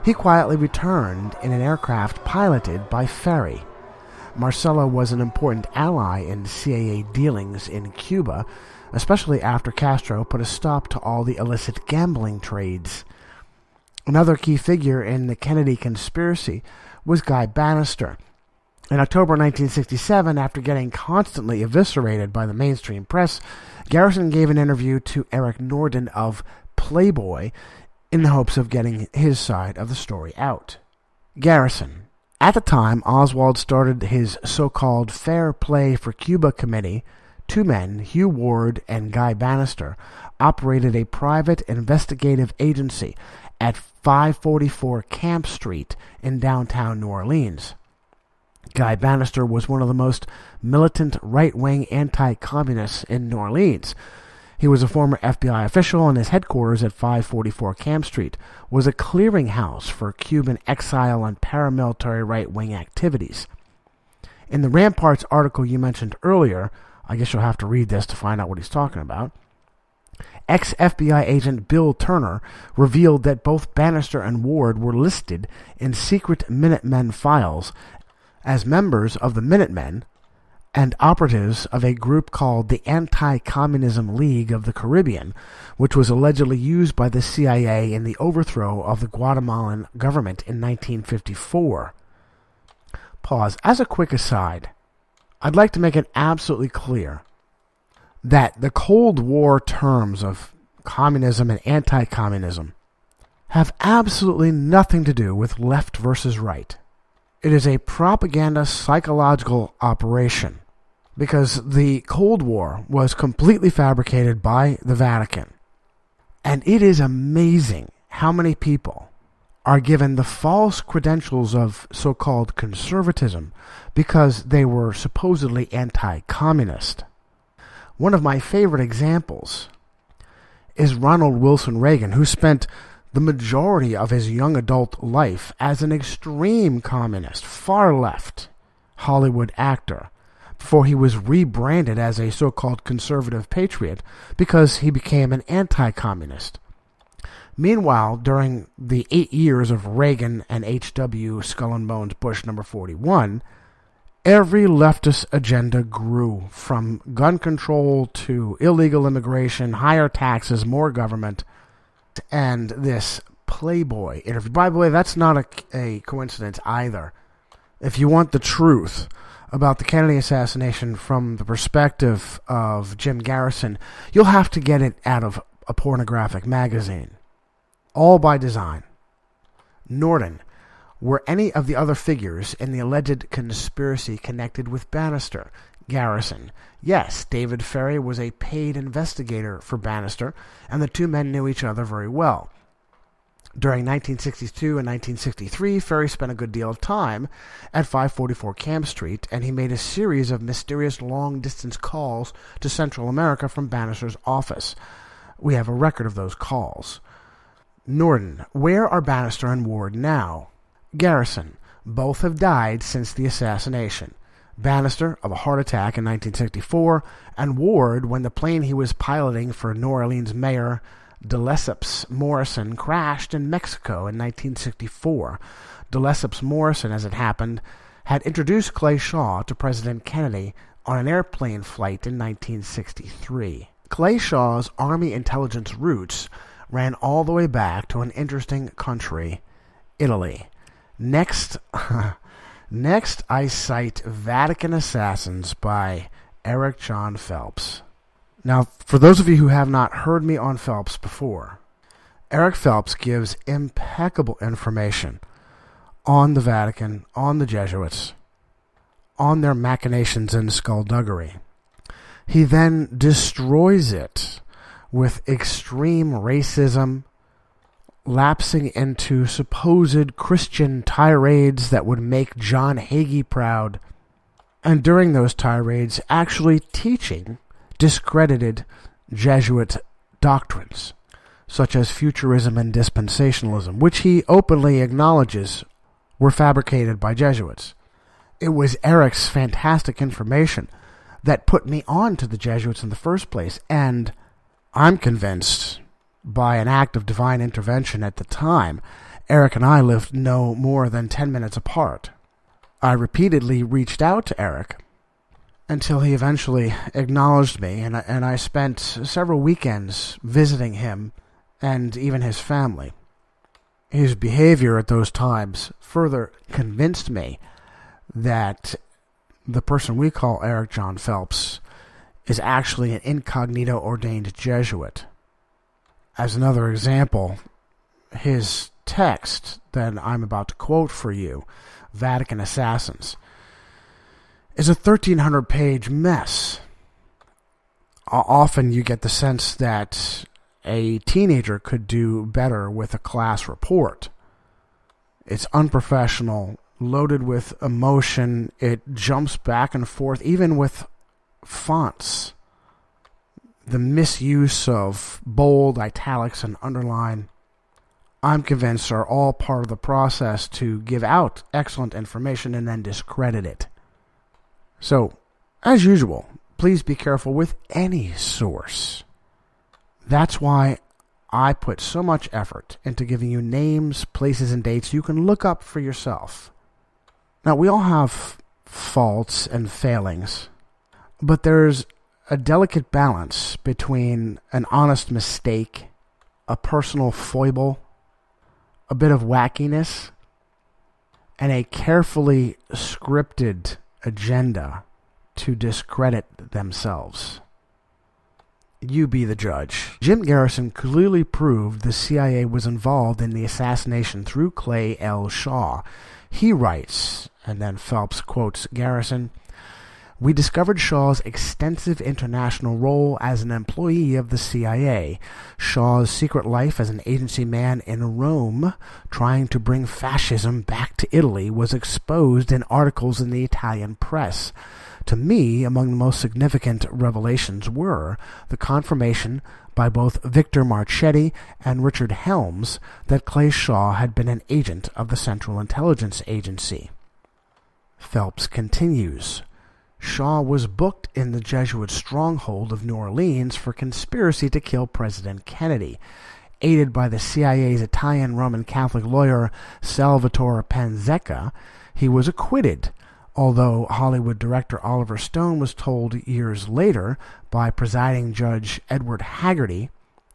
he quietly returned in an aircraft piloted by Ferry. Marcello was an important ally in CIA dealings in Cuba, especially after Castro put a stop to all the illicit gambling trades. Another key figure in the Kennedy conspiracy was Guy Bannister. In October 1967, after getting constantly eviscerated by the mainstream press, Garrison gave an interview to Eric Norden of Playboy in the hopes of getting his side of the story out. Garrison. At the time Oswald started his so-called Fair Play for Cuba Committee, two men, Hugh Ward and Guy Bannister, operated a private investigative agency at 544 Camp Street in downtown New Orleans. Guy Bannister was one of the most militant right-wing anti-communists in New Orleans. He was a former FBI official, and his headquarters at 544 Camp Street was a clearinghouse for Cuban exile and paramilitary right-wing activities. In the Ramparts article you mentioned earlier, I guess you'll have to read this to find out what he's talking about, ex-FBI agent Bill Turner revealed that both Bannister and Ward were listed in secret Minutemen files as members of the Minutemen and operatives of a group called the Anti-Communism League of the Caribbean, which was allegedly used by the CIA in the overthrow of the Guatemalan government in 1954. pause. As a quick aside, I'd like to make it absolutely clear that the Cold War terms of communism and anti-communism have absolutely nothing to do with left versus right. It is a propaganda psychological operation because the Cold War was completely fabricated by the Vatican. And it is amazing how many people are given the false credentials of so-called conservatism because they were supposedly anti-communist. One of my favorite examples is Ronald Wilson Reagan, who spent the majority of his young adult life as an extreme communist, far left Hollywood actor, before he was rebranded as a so-called conservative patriot because he became an anti-communist. Meanwhile, during the 8 years of Reagan and H.W. Skull and Bones Bush number 41, every leftist agenda grew, from gun control to illegal immigration, higher taxes, more government, and this Playboy interview. By the way, that's not a coincidence either. If you want the truth about the Kennedy assassination from the perspective of Jim Garrison, you'll have to get it out of a pornographic magazine. All by design. Norton, were any of the other figures in the alleged conspiracy connected with Bannister? Garrison. Yes, David Ferry was a paid investigator for Bannister, and the two men knew each other very well. During 1962 and 1963, Ferry spent a good deal of time at 544 Camp Street, and he made a series of mysterious long-distance calls to Central America from Bannister's office. We have a record of those calls. Norton, where are Bannister and Ward now? Garrison, both have died since the assassination. Bannister of a heart attack in 1964, and Ward when the plane he was piloting for New Orleans Mayor de Lesseps Morrison crashed in Mexico in 1964. De Lesseps Morrison, as it happened, had introduced Clay Shaw to President Kennedy on an airplane flight in 1963. Clay Shaw's Army intelligence roots ran all the way back to an interesting country, Italy. Next, I cite Vatican Assassins by Eric John Phelps. Now, for those of you who have not heard me on Phelps before, Eric Phelps gives impeccable information on the Vatican, on the Jesuits, on their machinations and skullduggery. He then destroys it with extreme racism, lapsing into supposed Christian tirades that would make John Hagee proud, and during those tirades actually teaching discredited Jesuit doctrines, such as futurism and dispensationalism, which he openly acknowledges were fabricated by Jesuits. It was Eric's fantastic information that put me on to the Jesuits in the first place, and I'm convinced, by an act of divine intervention at the time, Eric and I lived no more than 10 minutes apart. I repeatedly reached out to Eric until he eventually acknowledged me, and I spent several weekends visiting him and even his family. His behavior at those times further convinced me that the person we call Eric John Phelps is actually an incognito ordained Jesuit. As another example, his text that I'm about to quote for you, Vatican Assassins, is a 1,300-page mess. Often you get the sense that a teenager could do better with a class report. It's unprofessional, loaded with emotion. It jumps back and forth, even with fonts. The misuse of bold, italics, and underline, I'm convinced, are all part of the process to give out excellent information and then discredit it. So, as usual, please be careful with any source. That's why I put so much effort into giving you names, places, and dates you can look up for yourself. Now, we all have faults and failings, but there's a delicate balance between an honest mistake, a personal foible, a bit of wackiness, and a carefully scripted agenda to discredit themselves. You be the judge. Jim Garrison clearly proved the CIA was involved in the assassination through Clay L. Shaw. He writes, and then Phelps quotes Garrison, "We discovered Shaw's extensive international role as an employee of the CIA, Shaw's secret life as an agency man in Rome trying to bring fascism back to Italy was exposed in articles in the Italian press. To me, among the most significant revelations were the confirmation by both Victor Marchetti and Richard Helms that Clay Shaw had been an agent of the Central Intelligence Agency." Phelps continues, "Shaw was booked in the Jesuit stronghold of New Orleans for conspiracy to kill President Kennedy. Aided by the CIA's Italian Roman Catholic lawyer Salvatore Panzecca, he was acquitted, although Hollywood director Oliver Stone was told years later by presiding Judge Edward Haggerty,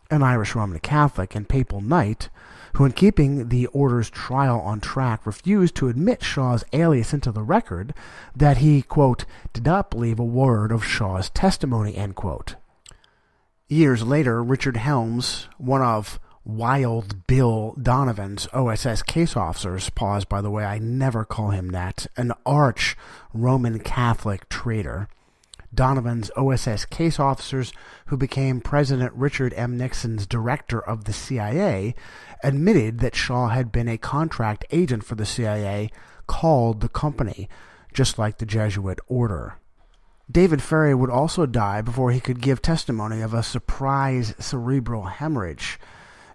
an Irish Roman Catholic and papal knight, who in keeping the order's trial on track refused to admit Shaw's alias into the record, that he, quote, did not believe a word of Shaw's testimony, end quote. Years later, Richard Helms, one of Wild Bill Donovan's OSS case officers, pause by the way, I never call him that, an arch Roman Catholic traitor, Donovan's OSS case officers, who became President Richard M. Nixon's director of the CIA, admitted that Shaw had been a contract agent for the CIA, called the company, just like the Jesuit order. David Ferrie would also die before he could give testimony of a surprise cerebral hemorrhage.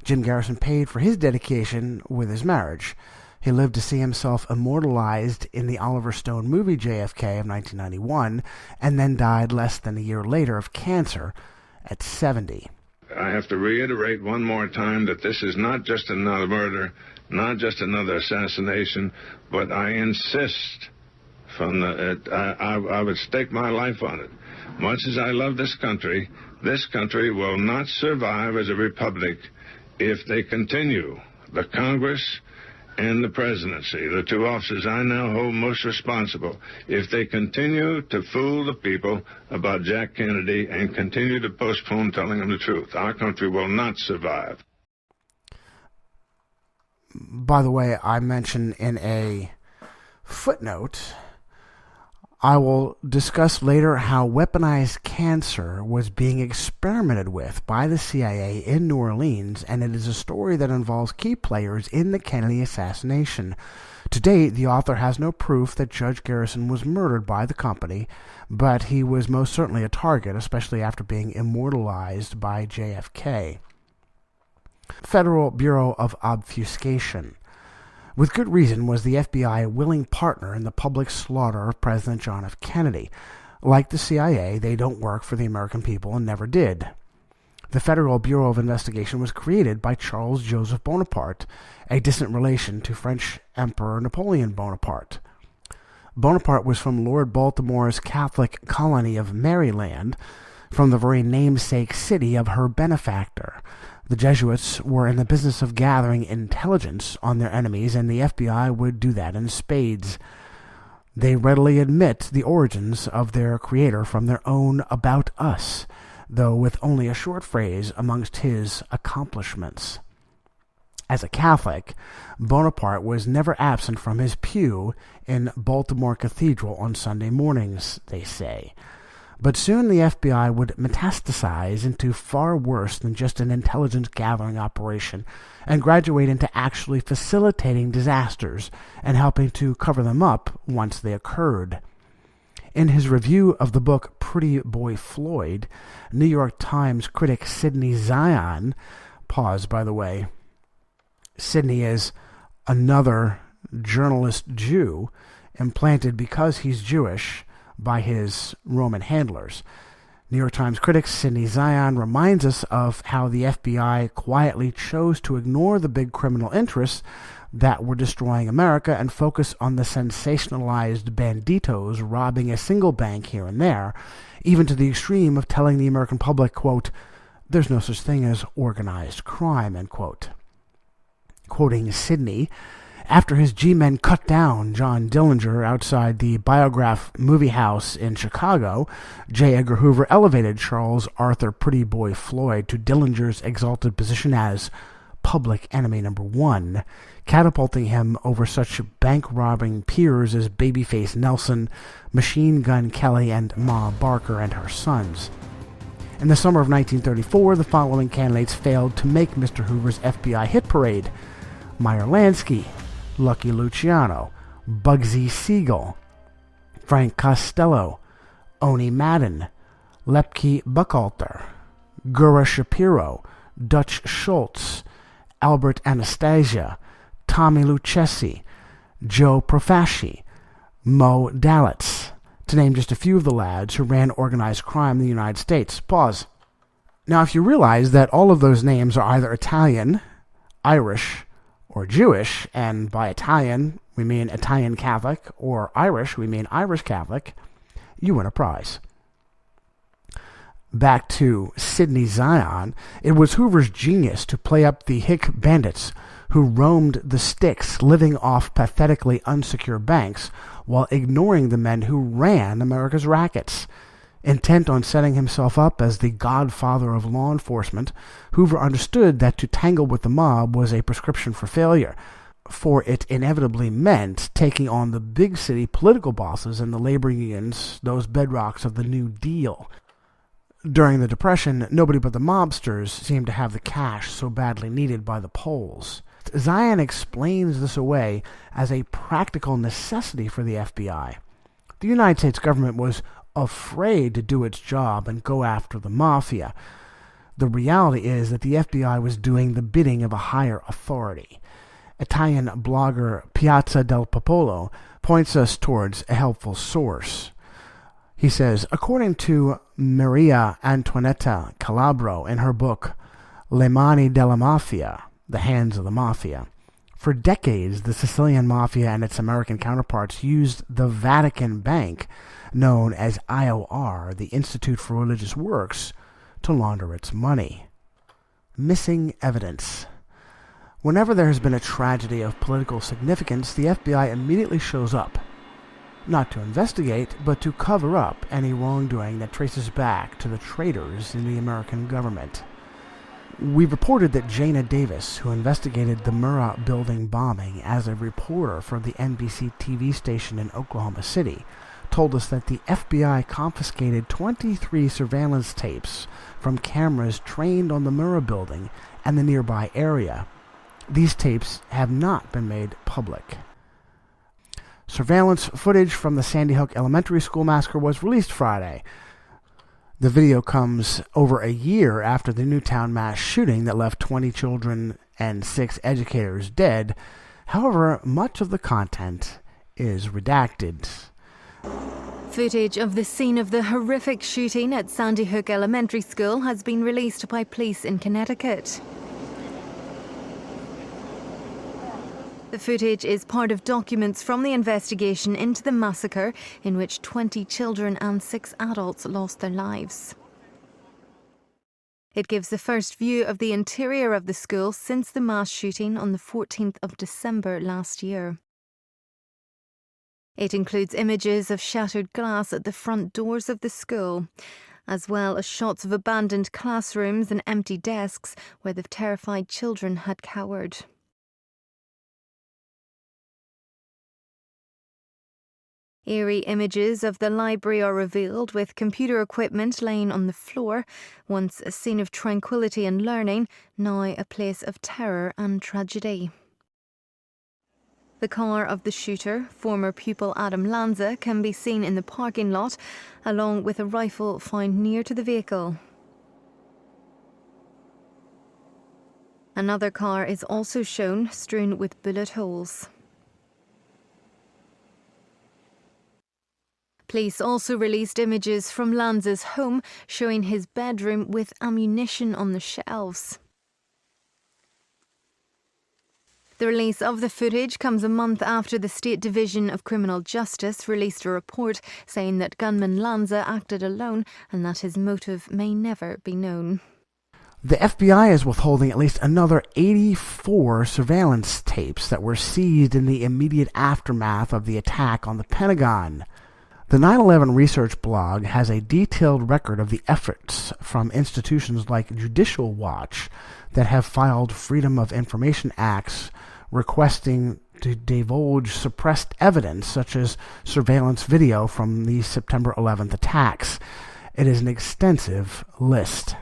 Jim Garrison paid for his dedication with his marriage. He lived to see himself immortalized in the Oliver Stone movie JFK of 1991, and then died less than a year later of cancer at 70. I have to reiterate one more time that this is not just another murder, not just another assassination, but I insist I would stake my life on it. Much as I love this country will not survive as a republic if they continue, the Congress and the presidency, the two offices I now hold most responsible, if they continue to fool the people about Jack Kennedy and continue to postpone telling them the truth, our country will not survive. By the way, I mentioned in a footnote, I will discuss later how weaponized cancer was being experimented with by the CIA in New Orleans, and it is a story that involves key players in the Kennedy assassination. To date, the author has no proof that Judge Garrison was murdered by the company, but he was most certainly a target, especially after being immortalized by JFK. Federal Bureau of Obfuscation. With good reason was the FBI a willing partner in the public slaughter of President John F. Kennedy. Like the CIA, they don't work for the American people and never did. The Federal Bureau of Investigation was created by Charles Joseph Bonaparte, a distant relation to French Emperor Napoleon Bonaparte. Bonaparte was from Lord Baltimore's Catholic colony of Maryland, from the very namesake city of her benefactor. The Jesuits were in the business of gathering intelligence on their enemies, and the FBI would do that in spades. They readily admit the origins of their creator from their own About Us, though with only a short phrase amongst his accomplishments. As a Catholic, Bonaparte was never absent from his pew in Baltimore Cathedral on Sunday mornings, they say. But soon the FBI would metastasize into far worse than just an intelligence-gathering operation and graduate into actually facilitating disasters and helping to cover them up once they occurred. In his review of the book Pretty Boy Floyd, New York Times critic Sidney Zion, pause by the way, Sidney is another journalist Jew implanted because he's Jewish by his Roman handlers. New York Times critic Sidney Zion reminds us of how the FBI quietly chose to ignore the big criminal interests that were destroying America and focus on the sensationalized banditos robbing a single bank here and there, even to the extreme of telling the American public, quote, there's no such thing as organized crime, end quote. Quoting Sidney, After his G-men cut down John Dillinger outside the Biograph movie house in Chicago, J. Edgar Hoover elevated Charles Arthur Pretty Boy Floyd to Dillinger's exalted position as public enemy number one, catapulting him over such bank-robbing peers as Babyface Nelson, Machine Gun Kelly, and Ma Barker and her sons. In the summer of 1934, the following candidates failed to make Mr. Hoover's FBI hit parade: Meyer Lansky, Lucky Luciano, Bugsy Siegel, Frank Costello, Oni Madden, Lepke Buchalter, Gura Shapiro, Dutch Schultz, Albert Anastasia, Tommy Lucchesi, Joe Profasci, Mo Dalitz, to name just a few of the lads who ran organized crime in the United States. Pause. Now, if you realize that all of those names are either Italian, Irish, or Jewish, and by Italian we mean Italian Catholic, or Irish we mean Irish Catholic, you win a prize. Back to Sidney Zion, it was Hoover's genius to play up the hick bandits who roamed the sticks, living off pathetically unsecure banks, while ignoring the men who ran America's rackets. Intent on setting himself up as the godfather of law enforcement, Hoover understood that to tangle with the mob was a prescription for failure, for it inevitably meant taking on the big city political bosses and the labor unions, those bedrocks of the New Deal. During the Depression, nobody but the mobsters seemed to have the cash so badly needed by the polls. Zion explains this away as a practical necessity for the FBI. The United States government was afraid to do its job and go after the mafia. The reality is that the FBI was doing the bidding of a higher authority. Italian blogger Piazza del Popolo points us towards a helpful source. He says, according to Maria Antonietta Calabro in her book Le Mani della Mafia, The Hands of the Mafia, for decades the Sicilian Mafia and its American counterparts used the Vatican Bank, known as IOR, the Institute for Religious Works, to launder its money. Missing evidence. Whenever there has been a tragedy of political significance, the FBI immediately shows up. Not to investigate, but to cover up any wrongdoing that traces back to the traitors in the American government. We reported that Jana Davis, who investigated the Murrah building bombing as a reporter for the NBC TV station in Oklahoma City, told us that the FBI confiscated 23 surveillance tapes from cameras trained on the Murrah building and the nearby area. These tapes have not been made public. Surveillance footage from the Sandy Hook Elementary School massacre was released Friday. The video comes over a year after the Newtown mass shooting that left 20 children and 6 educators dead. However, much of the content is redacted. Footage of the scene of the horrific shooting at Sandy Hook Elementary School has been released by police in Connecticut. The footage is part of documents from the investigation into the massacre in which 20 children and 6 adults lost their lives. It gives the first view of the interior of the school since the mass shooting on the 14th of December last year. It includes images of shattered glass at the front doors of the school, as well as shots of abandoned classrooms and empty desks where the terrified children had cowered. Eerie images of the library are revealed, with computer equipment laying on the floor, once a scene of tranquility and learning, now a place of terror and tragedy. The car of the shooter, former pupil Adam Lanza, can be seen in the parking lot, along with a rifle found near to the vehicle. Another car is also shown, strewn with bullet holes. Police also released images from Lanza's home showing his bedroom with ammunition on the shelves. The release of the footage comes a month after the State Division of Criminal Justice released a report saying that gunman Lanza acted alone and that his motive may never be known. The FBI is withholding at least another 84 surveillance tapes that were seized in the immediate aftermath of the attack on the Pentagon. The 9/11 Research blog has a detailed record of the efforts from institutions like Judicial Watch that have filed Freedom of Information Acts requesting to divulge suppressed evidence such as surveillance video from the September 11th attacks. It is an extensive list.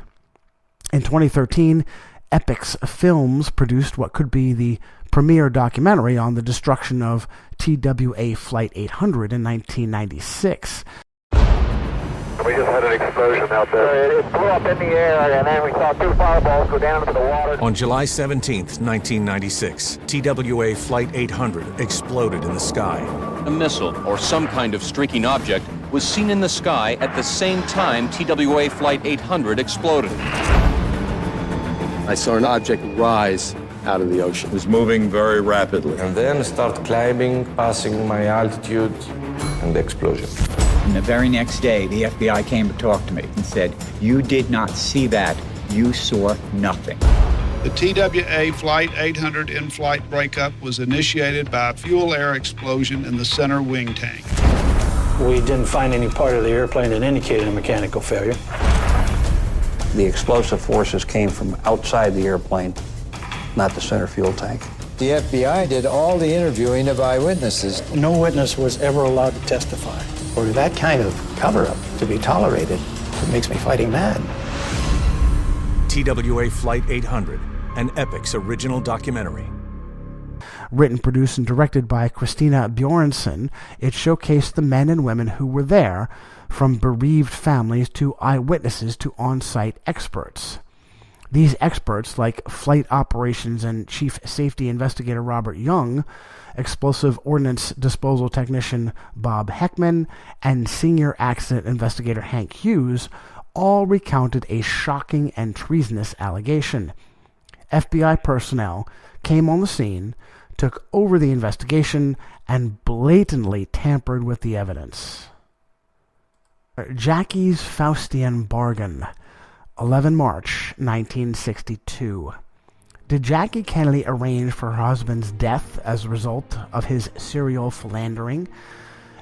In 2013, Epix Films produced what could be the premiere documentary on the destruction of TWA Flight 800 in 1996. We just had an explosion out there. It blew up in the air, and then we saw two fireballs go down into the water. On July 17th, 1996, TWA Flight 800 exploded in the sky. A missile, or some kind of streaking object, was seen in the sky at the same time TWA Flight 800 exploded. I saw an object rise out of the ocean. It was moving very rapidly. And then start climbing, passing my altitude, and the explosion. And the very next day, the FBI came to talk to me and said, "You did not see that. You saw nothing." The TWA Flight 800 in-flight breakup was initiated by a fuel-air explosion in the center wing tank. We didn't find any part of the airplane that indicated a mechanical failure. The explosive forces came from outside the airplane, not the center fuel tank. The FBI did all the interviewing of eyewitnesses. No witness was ever allowed to testify. For that kind of cover-up to be tolerated, it makes me fighting mad. TWA Flight 800, an Epix original documentary. Written, produced, and directed by Christina Bjornsson, it showcased the men and women who were there, from bereaved families to eyewitnesses to on-site experts. These experts, like Flight Operations and Chief Safety Investigator Robert Young, Explosive Ordnance Disposal Technician Bob Heckman, and Senior Accident Investigator Hank Hughes, all recounted a shocking and treasonous allegation. FBI personnel came on the scene, took over the investigation, and blatantly tampered with the evidence. Jackie's Faustian Bargain, 11 March 1962. Did Jackie Kennedy arrange for her husband's death as a result of his serial philandering?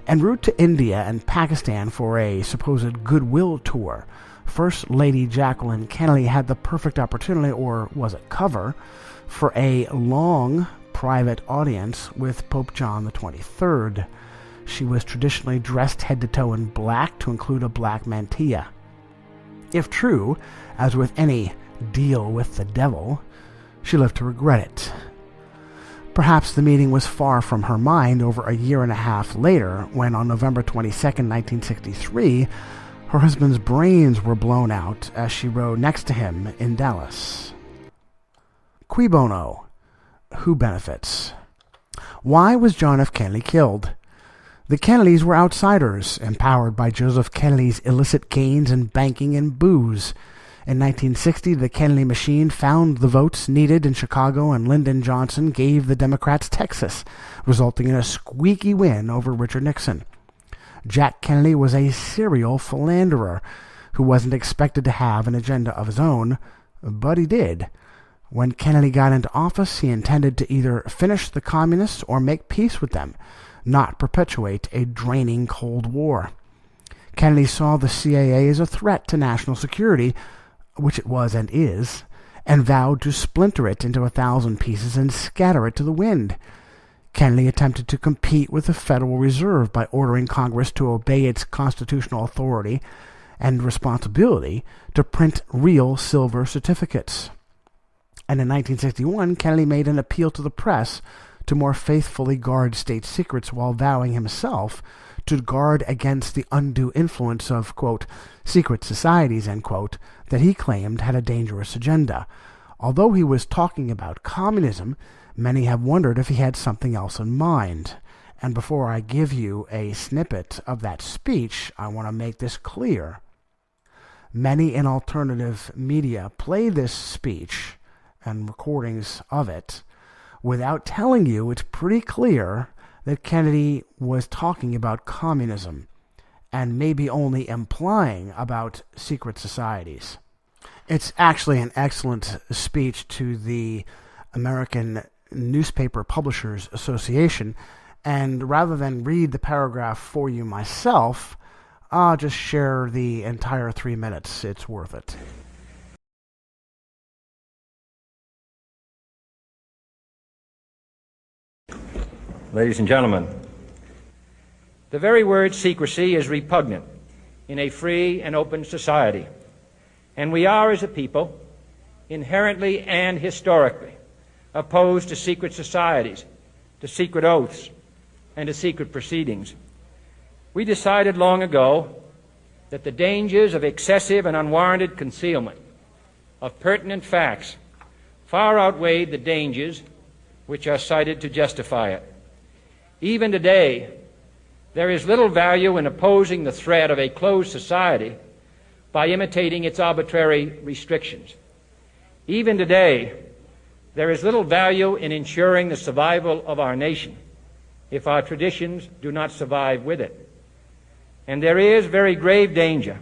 En route to India and Pakistan for a supposed goodwill tour, First Lady Jacqueline Kennedy had the perfect opportunity, or was it cover, for a long private audience with Pope John XXIII. She was traditionally dressed head to toe in black to include a black mantilla. If true, as with any deal with the devil, she lived to regret it. Perhaps the meeting was far from her mind over a year and a half later, when on November 22nd, 1963, her husband's brains were blown out as she rode next to him in Dallas. Cui bono? Who benefits? Why was John F. Kennedy killed? The Kennedys were outsiders, empowered by Joseph Kennedy's illicit gains in banking and booze. In 1960, the Kennedy machine found the votes needed in Chicago, and Lyndon Johnson gave the Democrats Texas, resulting in a squeaky win over Richard Nixon. Jack Kennedy was a serial philanderer who wasn't expected to have an agenda of his own, but he did. When Kennedy got into office, he intended to either finish the communists or make peace with them, not perpetuate a draining Cold War. Kennedy saw the CIA as a threat to national security, which it was and is, and vowed to splinter it into 1,000 pieces and scatter it to the wind. Kennedy attempted to compete with the Federal Reserve by ordering Congress to obey its constitutional authority and responsibility to print real silver certificates. And in 1961, Kennedy made an appeal to the press to more faithfully guard state secrets while vowing himself to guard against the undue influence of, quote, secret societies, end quote, that he claimed had a dangerous agenda. Although he was talking about communism, many have wondered if he had something else in mind. And before I give you a snippet of that speech, I want to make this clear. Many in alternative media play this speech and recordings of it without telling you it's pretty clear that Kennedy was talking about communism and maybe only implying about secret societies. It's actually an excellent speech to the American Newspaper Publishers Association, and rather than read the paragraph for you myself, I'll just share the entire 3 minutes. It's worth it. Ladies and gentlemen, the very word secrecy is repugnant in a free and open society, and we are, as a people, inherently and historically opposed to secret societies, to secret oaths, and to secret proceedings. We decided long ago that the dangers of excessive and unwarranted concealment of pertinent facts far outweighed the dangers which are cited to justify it. Even today, there is little value in opposing the threat of a closed society by imitating its arbitrary restrictions. Even today, there is little value in ensuring the survival of our nation if our traditions do not survive with it. And there is very grave danger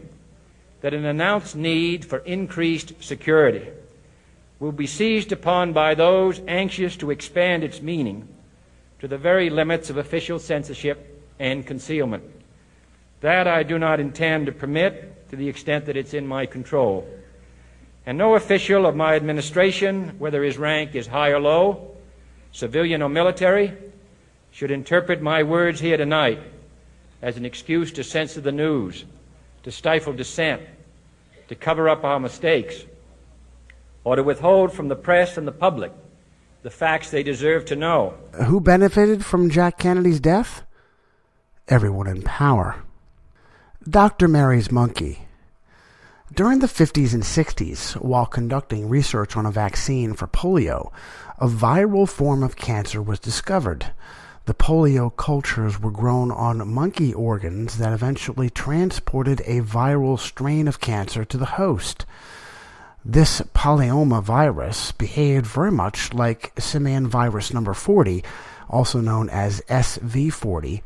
that an announced need for increased security will be seized upon by those anxious to expand its meaning to the very limits of official censorship and concealment. That I do not intend to permit to the extent that it's in my control. And no official of my administration, whether his rank is high or low, civilian or military, should interpret my words here tonight as an excuse to censor the news, to stifle dissent, to cover up our mistakes, or to withhold from the press and the public the facts they deserve to know. Who benefited from Jack Kennedy's death? Everyone in power. Dr. Mary's monkey. During the 50s and 60s, while conducting research on a vaccine for polio, a viral form of cancer was discovered. The polio cultures were grown on monkey organs that eventually transported a viral strain of cancer to the host. This polyoma virus behaved very much like simian virus number 40, also known as SV40,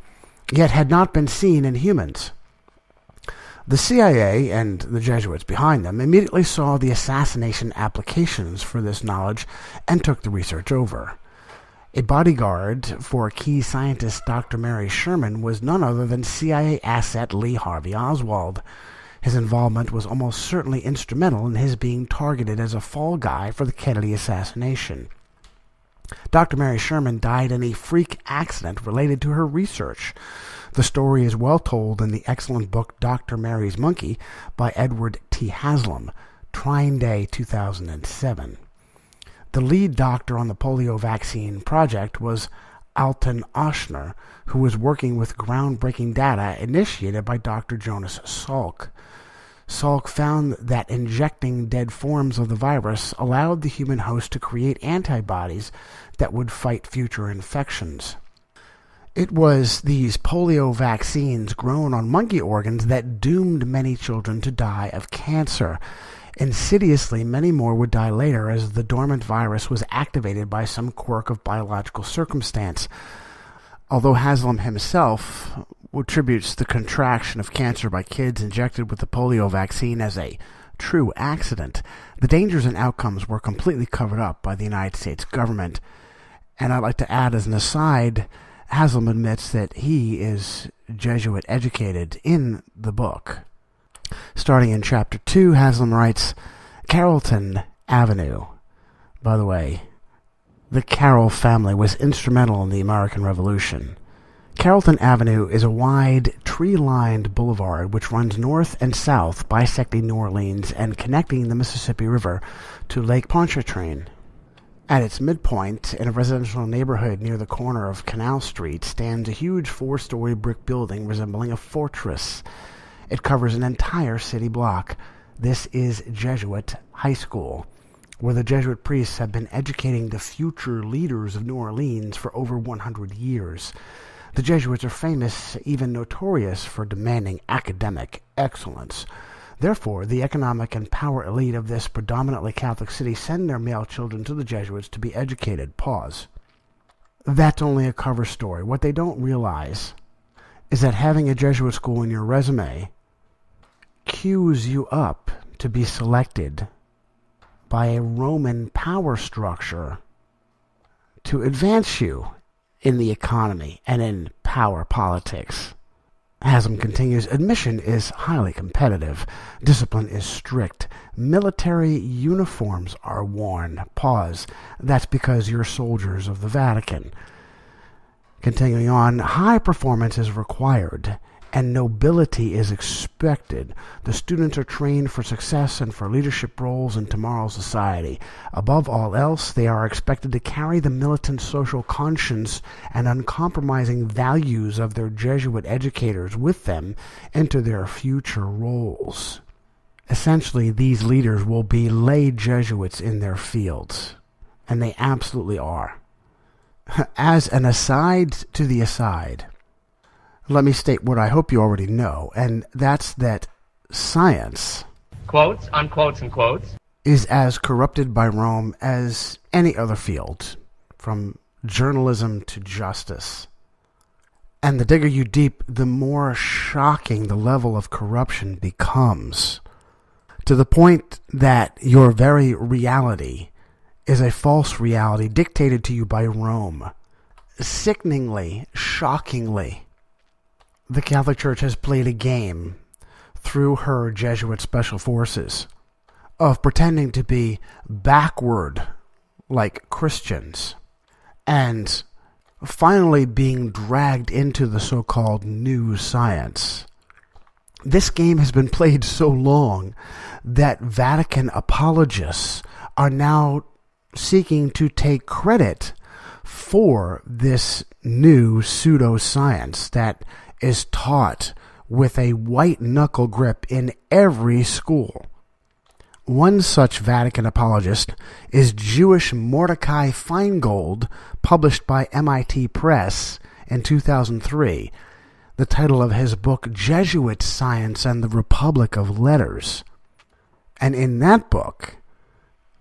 yet had not been seen in humans. The CIA and the Jesuits behind them immediately saw the assassination applications for this knowledge and took the research over. A bodyguard for key scientist Dr. Mary Sherman was none other than CIA asset Lee Harvey Oswald. His involvement was almost certainly instrumental in his being targeted as a fall guy for the Kennedy assassination. Dr. Mary Sherman died in a freak accident related to her research. The story is well told in the excellent book Dr. Mary's Monkey by Edward T. Haslam, Trine Day 2007. The lead doctor on the polio vaccine project was Alton Ochsner, who was working with groundbreaking data initiated by Dr. Jonas Salk. Salk found that injecting dead forms of the virus allowed the human host to create antibodies that would fight future infections. It was these polio vaccines grown on monkey organs that doomed many children to die of cancer. Insidiously, many more would die later as the dormant virus was activated by some quirk of biological circumstance. Although Haslam himself attributes the contraction of cancer by kids injected with the polio vaccine as a true accident, the dangers and outcomes were completely covered up by the United States government. And I'd like to add as an aside, Haslam admits that he is Jesuit educated in the book. Starting in Chapter 2, Haslam writes, Carrollton Avenue. By the way, the Carroll family was instrumental in the American Revolution. Carrollton Avenue is a wide, tree-lined boulevard which runs north and south, bisecting New Orleans and connecting the Mississippi River to Lake Pontchartrain. At its midpoint, in a residential neighborhood near the corner of Canal Street, stands a huge 4-story brick building resembling a fortress. It covers an entire city block. This is Jesuit High School, where the Jesuit priests have been educating the future leaders of New Orleans for over 100 years. The Jesuits are famous, even notorious, for demanding academic excellence. Therefore, the economic and power elite of this predominantly Catholic city send their male children to the Jesuits to be educated. Pause. That's only a cover story. What they don't realize is that having a Jesuit school in your resume cues you up to be selected by a Roman power structure to advance you in the economy and in power politics. Haslam continues, admission is highly competitive. Discipline is strict. Military uniforms are worn. Pause. That's because you're soldiers of the Vatican. Continuing on, high performance is required and nobility is expected. The students are trained for success and for leadership roles in tomorrow's society. Above all else, they are expected to carry the militant social conscience and uncompromising values of their Jesuit educators with them into their future roles. Essentially, these leaders will be lay Jesuits in their fields, and they absolutely are. As an aside to the aside, let me state what I hope you already know, and that's that science, quotes, unquotes, and quotes, is as corrupted by Rome as any other field, from journalism to justice. And the digger you deep, the more shocking the level of corruption becomes, to the point that your very reality is a false reality dictated to you by Rome. Sickeningly, shockingly, the Catholic Church has played a game through her Jesuit special forces of pretending to be backward like Christians and finally being dragged into the so-called new science. This game has been played so long that Vatican apologists are now seeking to take credit for this new pseudoscience that is taught with a white-knuckle grip in every school. One such Vatican apologist is Jewish Mordecai Feingold, published by MIT Press in 2003, the title of his book, Jesuit Science and the Republic of Letters. And in that book,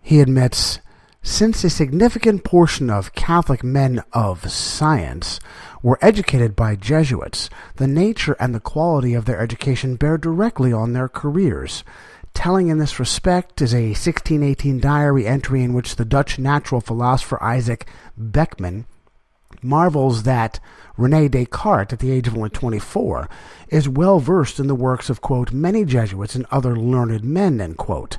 he admits, since a significant portion of Catholic men of science were educated by Jesuits, the nature and the quality of their education bear directly on their careers. Telling in this respect is a 1618 diary entry in which the Dutch natural philosopher Isaac Beckman marvels that René Descartes, at the age of only 24, is well versed in the works of, quote, many Jesuits and other learned men, end quote.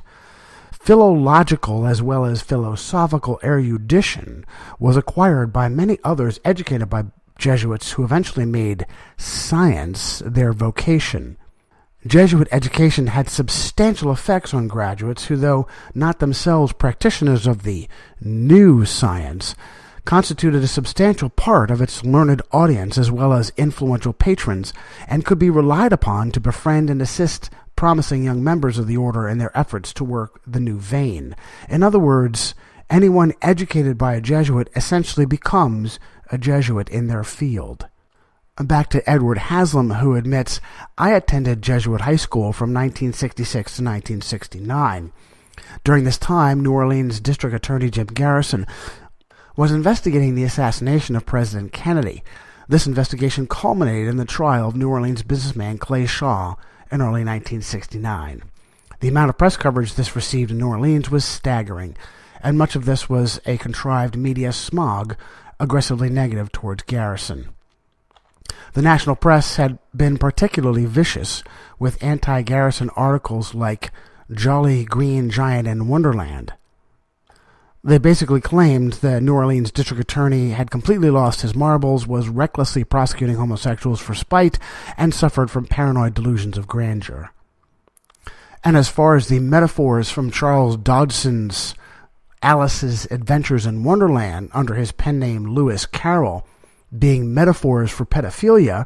Philological as well as philosophical erudition was acquired by many others educated by Jesuits who eventually made science their vocation. Jesuit education had substantial effects on graduates who, though not themselves practitioners of the new science, constituted a substantial part of its learned audience as well as influential patrons, and could be relied upon to befriend and assist promising young members of the order in their efforts to work the new vein. In other words, anyone educated by a Jesuit essentially becomes a Jesuit in their field. Back to Edward Haslam, who admits, I attended Jesuit high school from 1966 to 1969. During this time, New Orleans District Attorney Jim Garrison was investigating the assassination of President Kennedy. This investigation culminated in the trial of New Orleans businessman Clay Shaw in early 1969. The amount of press coverage this received in New Orleans was staggering, and much of this was a contrived media smog aggressively negative towards Garrison. The national press had been particularly vicious, with anti-Garrison articles like Jolly Green Giant in Wonderland. They basically claimed the New Orleans district attorney had completely lost his marbles, was recklessly prosecuting homosexuals for spite, and suffered from paranoid delusions of grandeur. And as far as the metaphors from Charles Dodson's Alice's Adventures in Wonderland under his pen name Lewis Carroll being metaphors for pedophilia,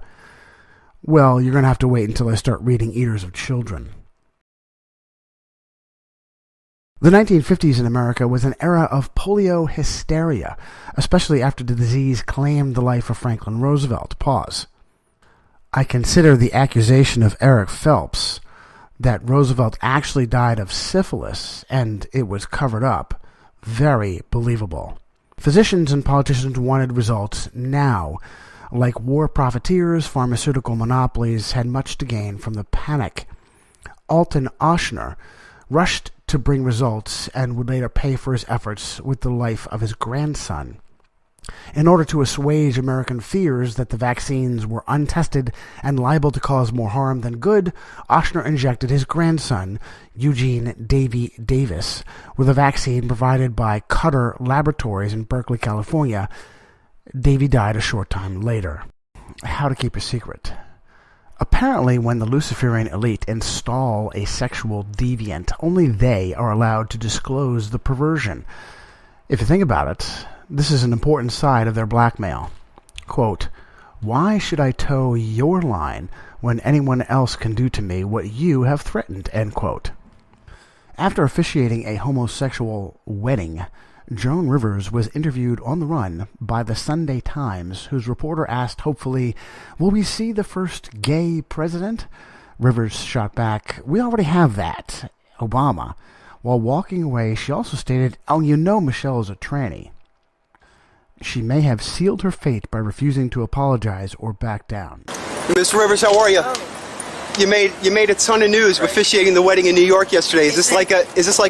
well, you're going to have to wait until I start reading Eaters of Children. The 1950s in America was an era of polio hysteria, especially after the disease claimed the life of Franklin Roosevelt. Pause. I consider the accusation of Eric Phelps that Roosevelt actually died of syphilis and it was covered up very believable. Physicians and politicians wanted results now. Like war profiteers, pharmaceutical monopolies had much to gain from the panic. Alton Ochsner rushed to bring results and would later pay for his efforts with the life of his grandson. In order to assuage American fears that the vaccines were untested and liable to cause more harm than good, Ochsner injected his grandson, Eugene Davy Davis, with a vaccine provided by Cutter Laboratories in Berkeley, California. Davy died a short time later. How to keep a secret. Apparently, when the Luciferian elite install a sexual deviant, only they are allowed to disclose the perversion. If you think about it, this is an important side of their blackmail. Quote, "Why should I toe your line when anyone else can do to me what you have threatened?" End quote. After officiating a homosexual wedding, Joan Rivers was interviewed on the run by the Sunday Times, whose reporter asked hopefully, "Will we see the first gay president?" Rivers shot back, "We already have that, Obama." While walking away, she also stated, "Oh, you know Michelle is a tranny." She may have sealed her fate by refusing to apologize or back down. Ms. Rivers, how are you? You made a ton of news officiating the wedding in New York yesterday. Is this like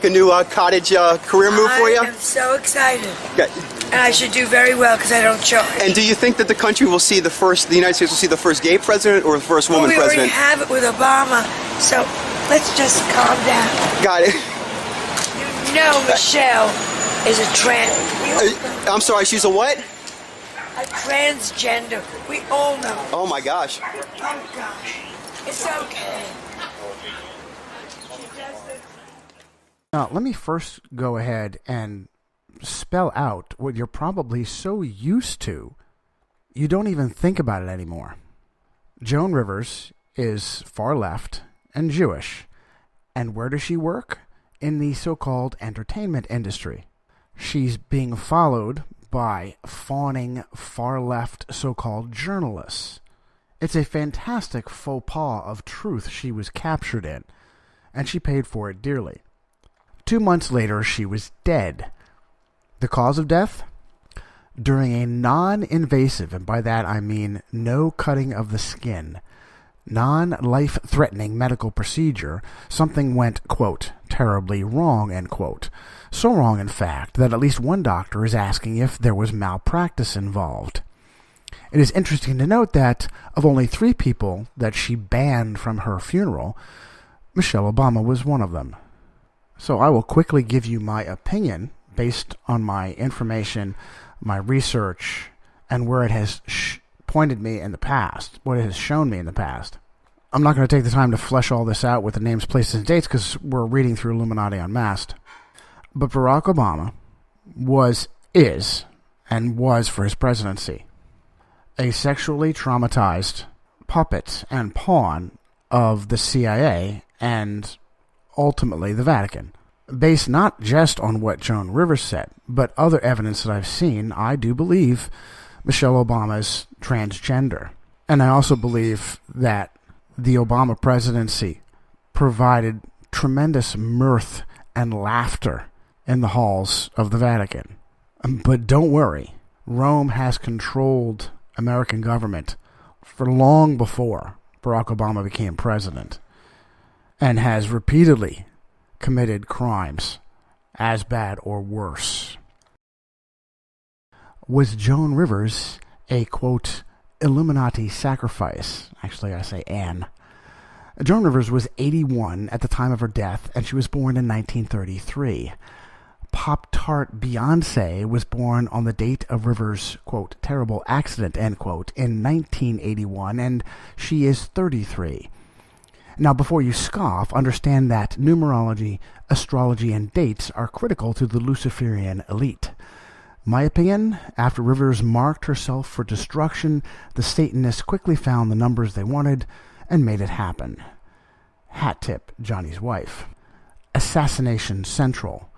a new cottage career move for you? I'm so excited. Okay. And I should do very well because I don't charge. And do you think that the country will see the United States will see the first gay president or the first woman president? We already have it with Obama, so let's just calm down. Got it. You know Michelle is a I'm sorry, she's a what? A transgender. We all know. Oh my gosh. Oh gosh. It's okay. Now, let me first go ahead and spell out what you're probably so used to, you don't even think about it anymore. Joan Rivers is far left and Jewish. And where does she work? In the so-called entertainment industry. She's being followed by fawning far-left so-called journalists. It's a fantastic faux pas of truth she was captured in, and she paid for it dearly. 2 months later, she was dead. The cause of death? During a non-invasive, and by that I mean no cutting of the skin, non-life-threatening medical procedure, something went, quote, terribly wrong, end quote. So wrong, in fact, that at least one doctor is asking if there was malpractice involved. It is interesting to note that of only 3 people that she banned from her funeral, Michelle Obama was one of them. So I will quickly give you my opinion based on my information, my research, and where it has pointed me in the past, what it has shown me in the past. I'm not going to take the time to flesh all this out with the names, places, and dates because we're reading through Illuminati Unmasked. But Barack Obama is, and was for his presidency, a sexually traumatized puppet and pawn of the CIA and ultimately the Vatican. Based not just on what Joan Rivers said, but other evidence that I've seen, I do believe Michelle Obama's transgender. And I also believe that the Obama presidency provided tremendous mirth and laughter in the halls of the Vatican. But don't worry, Rome has controlled American government for long before Barack Obama became president and has repeatedly committed crimes as bad or worse. Was Joan Rivers a, quote, Illuminati sacrifice? Actually, I say Anne. Joan Rivers was 81 at the time of her death, and she was born in 1933. Pop-Tart Beyonce was born on the date of Rivers', quote, terrible accident, end quote, in 1981, and she is 33. Now, before you scoff, understand that numerology, astrology, and dates are critical to the Luciferian elite. My opinion, after Rivers marked herself for destruction, the Satanists quickly found the numbers they wanted and made it happen. Hat tip, Johnny's wife. Assassination Central.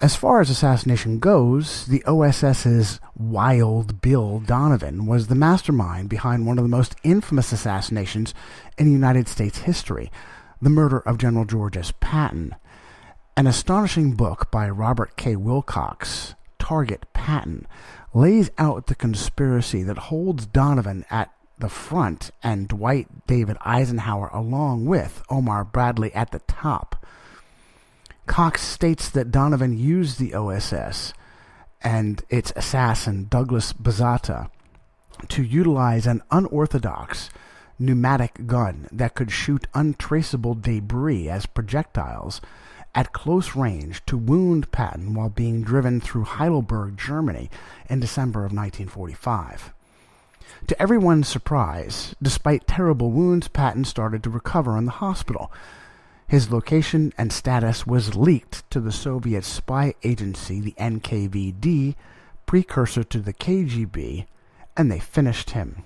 As far as assassination goes, the OSS's Wild Bill Donovan was the mastermind behind one of the most infamous assassinations in United States history, the murder of General George S. Patton. An astonishing book by Robert K. Wilcox, Target Patton, lays out the conspiracy that holds Donovan at the front and Dwight David Eisenhower along with Omar Bradley at the top. Cox states that Donovan used the OSS and its assassin Douglas Bazata to utilize an unorthodox pneumatic gun that could shoot untraceable debris as projectiles at close range to wound Patton while being driven through Heidelberg, Germany in December of 1945. To everyone's surprise, despite terrible wounds, Patton started to recover in the hospital. His location and status was leaked to the Soviet spy agency, the NKVD, precursor to the KGB, and they finished him.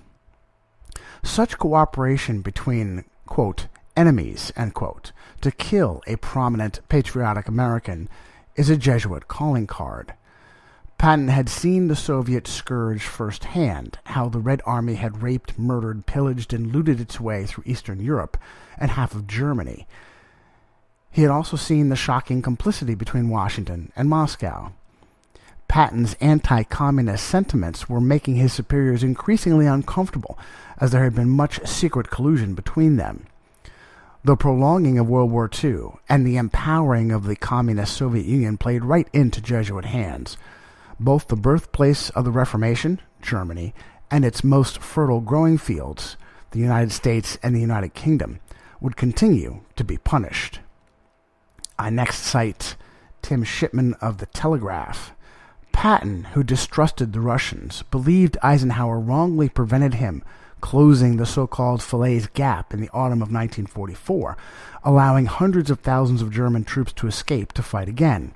Such cooperation between, quote, enemies, end quote, to kill a prominent patriotic American is a Jesuit calling card. Patton had seen the Soviet scourge firsthand, how the Red Army had raped, murdered, pillaged, and looted its way through Eastern Europe and half of Germany. He had also seen the shocking complicity between Washington and Moscow. Patton's anti-communist sentiments were making his superiors increasingly uncomfortable, as there had been much secret collusion between them. The prolonging of World War II and the empowering of the communist Soviet Union played right into Jesuit hands. Both the birthplace of the Reformation, Germany, and its most fertile growing fields, the United States and the United Kingdom, would continue to be punished. I next cite Tim Shipman of The Telegraph. Patton, who distrusted the Russians, believed Eisenhower wrongly prevented him closing the so-called Falaise Gap in the autumn of 1944, allowing hundreds of thousands of German troops to escape to fight again.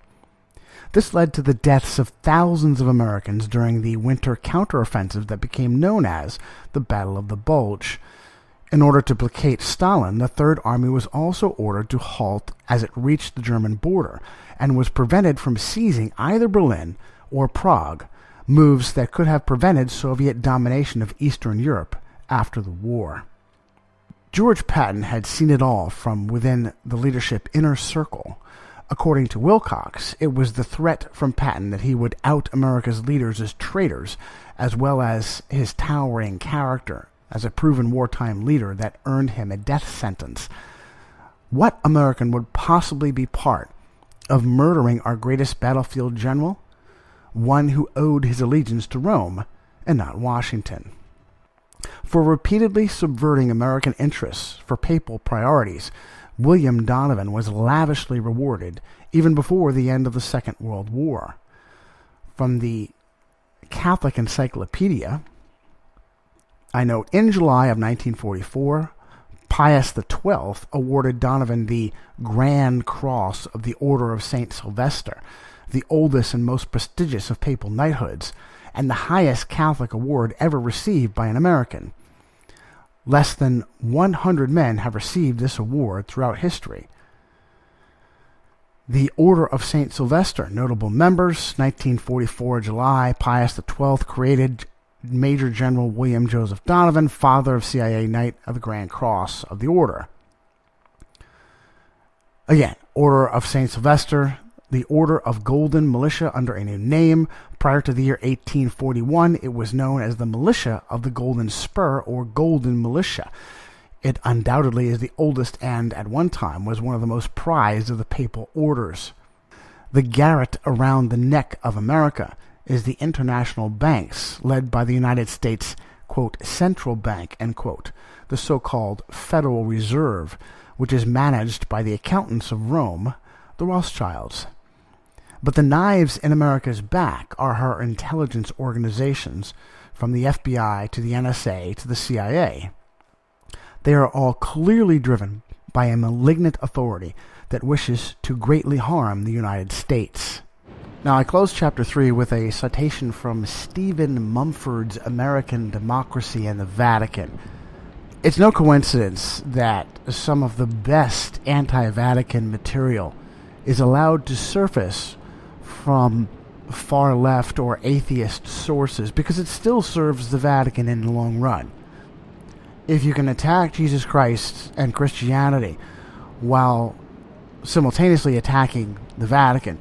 This led to the deaths of thousands of Americans during the winter counteroffensive that became known as the Battle of the Bulge. In order to placate Stalin, the Third Army was also ordered to halt as it reached the German border and was prevented from seizing either Berlin or Prague, moves that could have prevented Soviet domination of Eastern Europe after the war. George Patton had seen it all from within the leadership inner circle. According to Wilcox, it was the threat from Patton that he would out America's leaders as traitors, as well as his towering character as a proven wartime leader that earned him a death sentence. What American would possibly be part of murdering our greatest battlefield general? One who owed his allegiance to Rome and not Washington. For repeatedly subverting American interests for papal priorities, William Donovan was lavishly rewarded even before the end of the Second World War. From the Catholic Encyclopedia, I note, in July of 1944, Pius XII awarded Donovan the Grand Cross of the Order of St. Sylvester, the oldest and most prestigious of papal knighthoods, and the highest Catholic award ever received by an American. Less than 100 men have received this award throughout history. The Order of St. Sylvester, notable members, 1944 July, Pius XII created Major General William Joseph Donovan, father of CIA Knight of the Grand Cross of the Order. Again, Order of St. Sylvester, the Order of Golden Militia under a new name. Prior to the year 1841, it was known as the Militia of the Golden Spur, or Golden Militia. It undoubtedly is the oldest and, at one time, was one of the most prized of the papal orders. The garrote around the neck of America is the international banks led by the United States, quote, Central Bank, end quote, the so-called Federal Reserve, which is managed by the accountants of Rome, the Rothschilds. But the knives in America's back are her intelligence organizations, from the FBI to the NSA to the CIA. They are all clearly driven by a malignant authority that wishes to greatly harm the United States. Now, I close Chapter 3 with a citation from Stephen Mumford's American Democracy and the Vatican. It's no coincidence that some of the best anti-Vatican material is allowed to surface from far left or atheist sources, because it still serves the Vatican in the long run. If you can attack Jesus Christ and Christianity while simultaneously attacking the Vatican,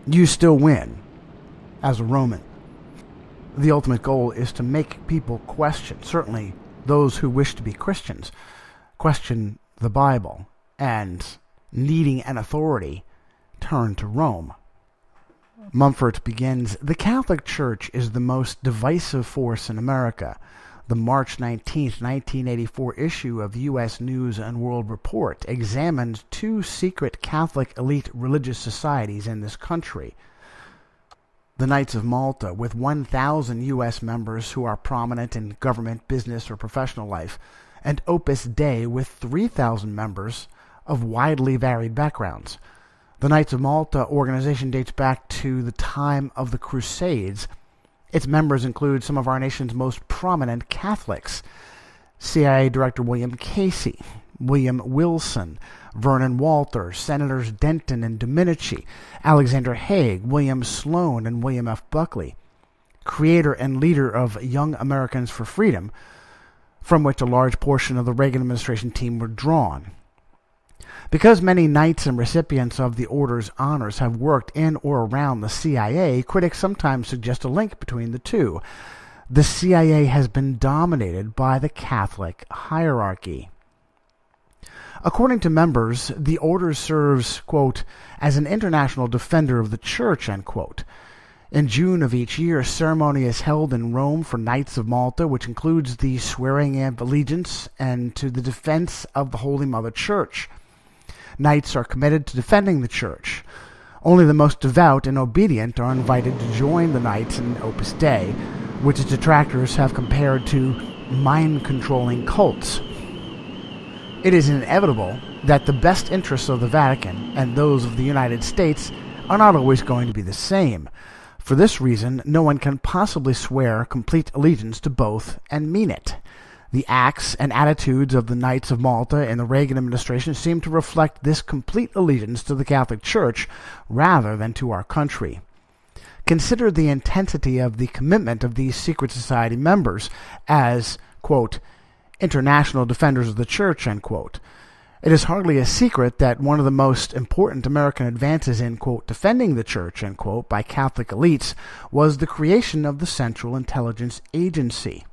you still win as a Roman. The ultimate goal is to make people question, certainly those who wish to be Christians, question the Bible and needing an authority, turned to Rome. Mumford begins, "The Catholic Church is the most divisive force in America. The March 19, 1984 issue of U.S. News and World Report examined 2 secret Catholic elite religious societies in this country. The Knights of Malta, with 1,000 U.S. members who are prominent in government, business, or professional life, and Opus Dei, with 3,000 members of widely varied backgrounds. The Knights of Malta organization dates back to the time of the Crusades. Its members include some of our nation's most prominent Catholics: CIA Director William Casey, William Wilson, Vernon Walters, Senators Denton and Domenici, Alexander Haig, William Sloan, and William F. Buckley, creator and leader of Young Americans for Freedom, from which a large portion of the Reagan administration team were drawn. Because many knights and recipients of the Order's honors have worked in or around the CIA, critics sometimes suggest a link between the two. The CIA has been dominated by the Catholic hierarchy. According to members, the Order serves, quote, as an international defender of the Church, end quote. In June of each year, a ceremony is held in Rome for Knights of Malta, which includes the swearing in of allegiance and to the defense of the Holy Mother Church. Knights are committed to defending the Church. Only the most devout and obedient are invited to join the Knights in Opus Dei, which its detractors have compared to mind-controlling cults. It is inevitable that the best interests of the Vatican and those of the United States are not always going to be the same. For this reason, no one can possibly swear complete allegiance to both and mean it. The acts and attitudes of the Knights of Malta in the Reagan administration seem to reflect this complete allegiance to the Catholic Church rather than to our country. Consider the intensity of the commitment of these secret society members as, quote, international defenders of the Church, end quote. It is hardly a secret that one of the most important American advances in, quote, defending the Church, end quote, by Catholic elites was the creation of the Central Intelligence Agency.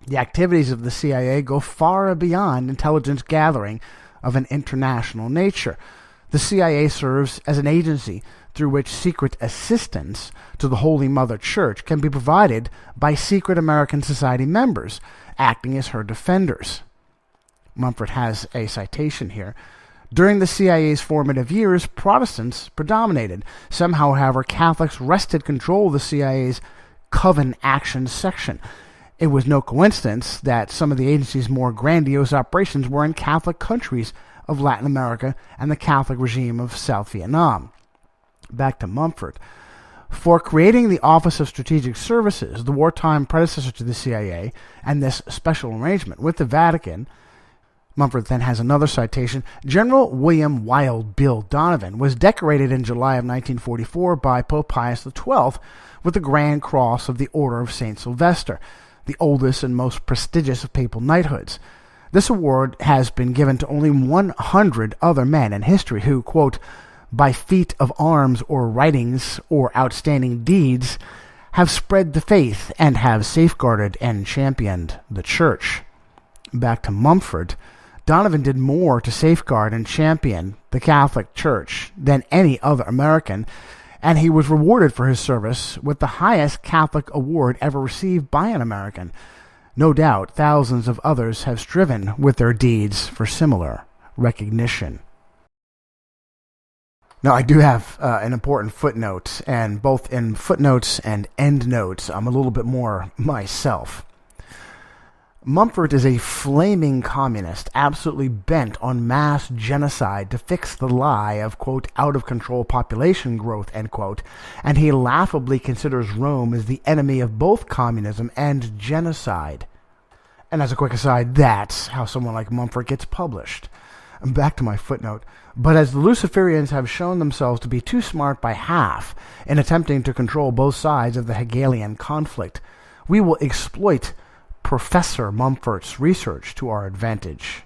The activities of the CIA go far beyond intelligence gathering of an international nature. The CIA serves as an agency through which secret assistance to the Holy Mother Church can be provided by secret American society members, acting as her defenders. Mumford has a citation here. During the CIA's formative years, Protestants predominated. Somehow, however, Catholics wrested control of the CIA's Coven Action section. It was no coincidence that some of the agency's more grandiose operations were in Catholic countries of Latin America and the Catholic regime of South Vietnam. Back to Mumford. For creating the Office of Strategic Services, the wartime predecessor to the CIA, and this special arrangement with the Vatican, Mumford then has another citation. General William Wild Bill Donovan was decorated in July of 1944 by Pope Pius XII with the Grand Cross of the Order of St. Sylvester, the oldest and most prestigious of papal knighthoods. This award has been given to only 100 other men in history who, quote, by feat of arms or writings or outstanding deeds, have spread the faith and have safeguarded and championed the Church. Back to Mumford. Donovan did more to safeguard and champion the Catholic Church than any other American, and he was rewarded for his service with the highest Catholic award ever received by an American. No doubt thousands of others have striven with their deeds for similar recognition. Now, I do have an important footnote, and both in footnotes and endnotes, I'm a little bit more myself. Mumford is a flaming communist, absolutely bent on mass genocide to fix the lie of, quote, out-of-control population growth, end quote, and he laughably considers Rome as the enemy of both communism and genocide. And as a quick aside, that's how someone like Mumford gets published. Back to my footnote. But as the Luciferians have shown themselves to be too smart by half in attempting to control both sides of the Hegelian conflict, we will exploit Professor Mumford's research to our advantage.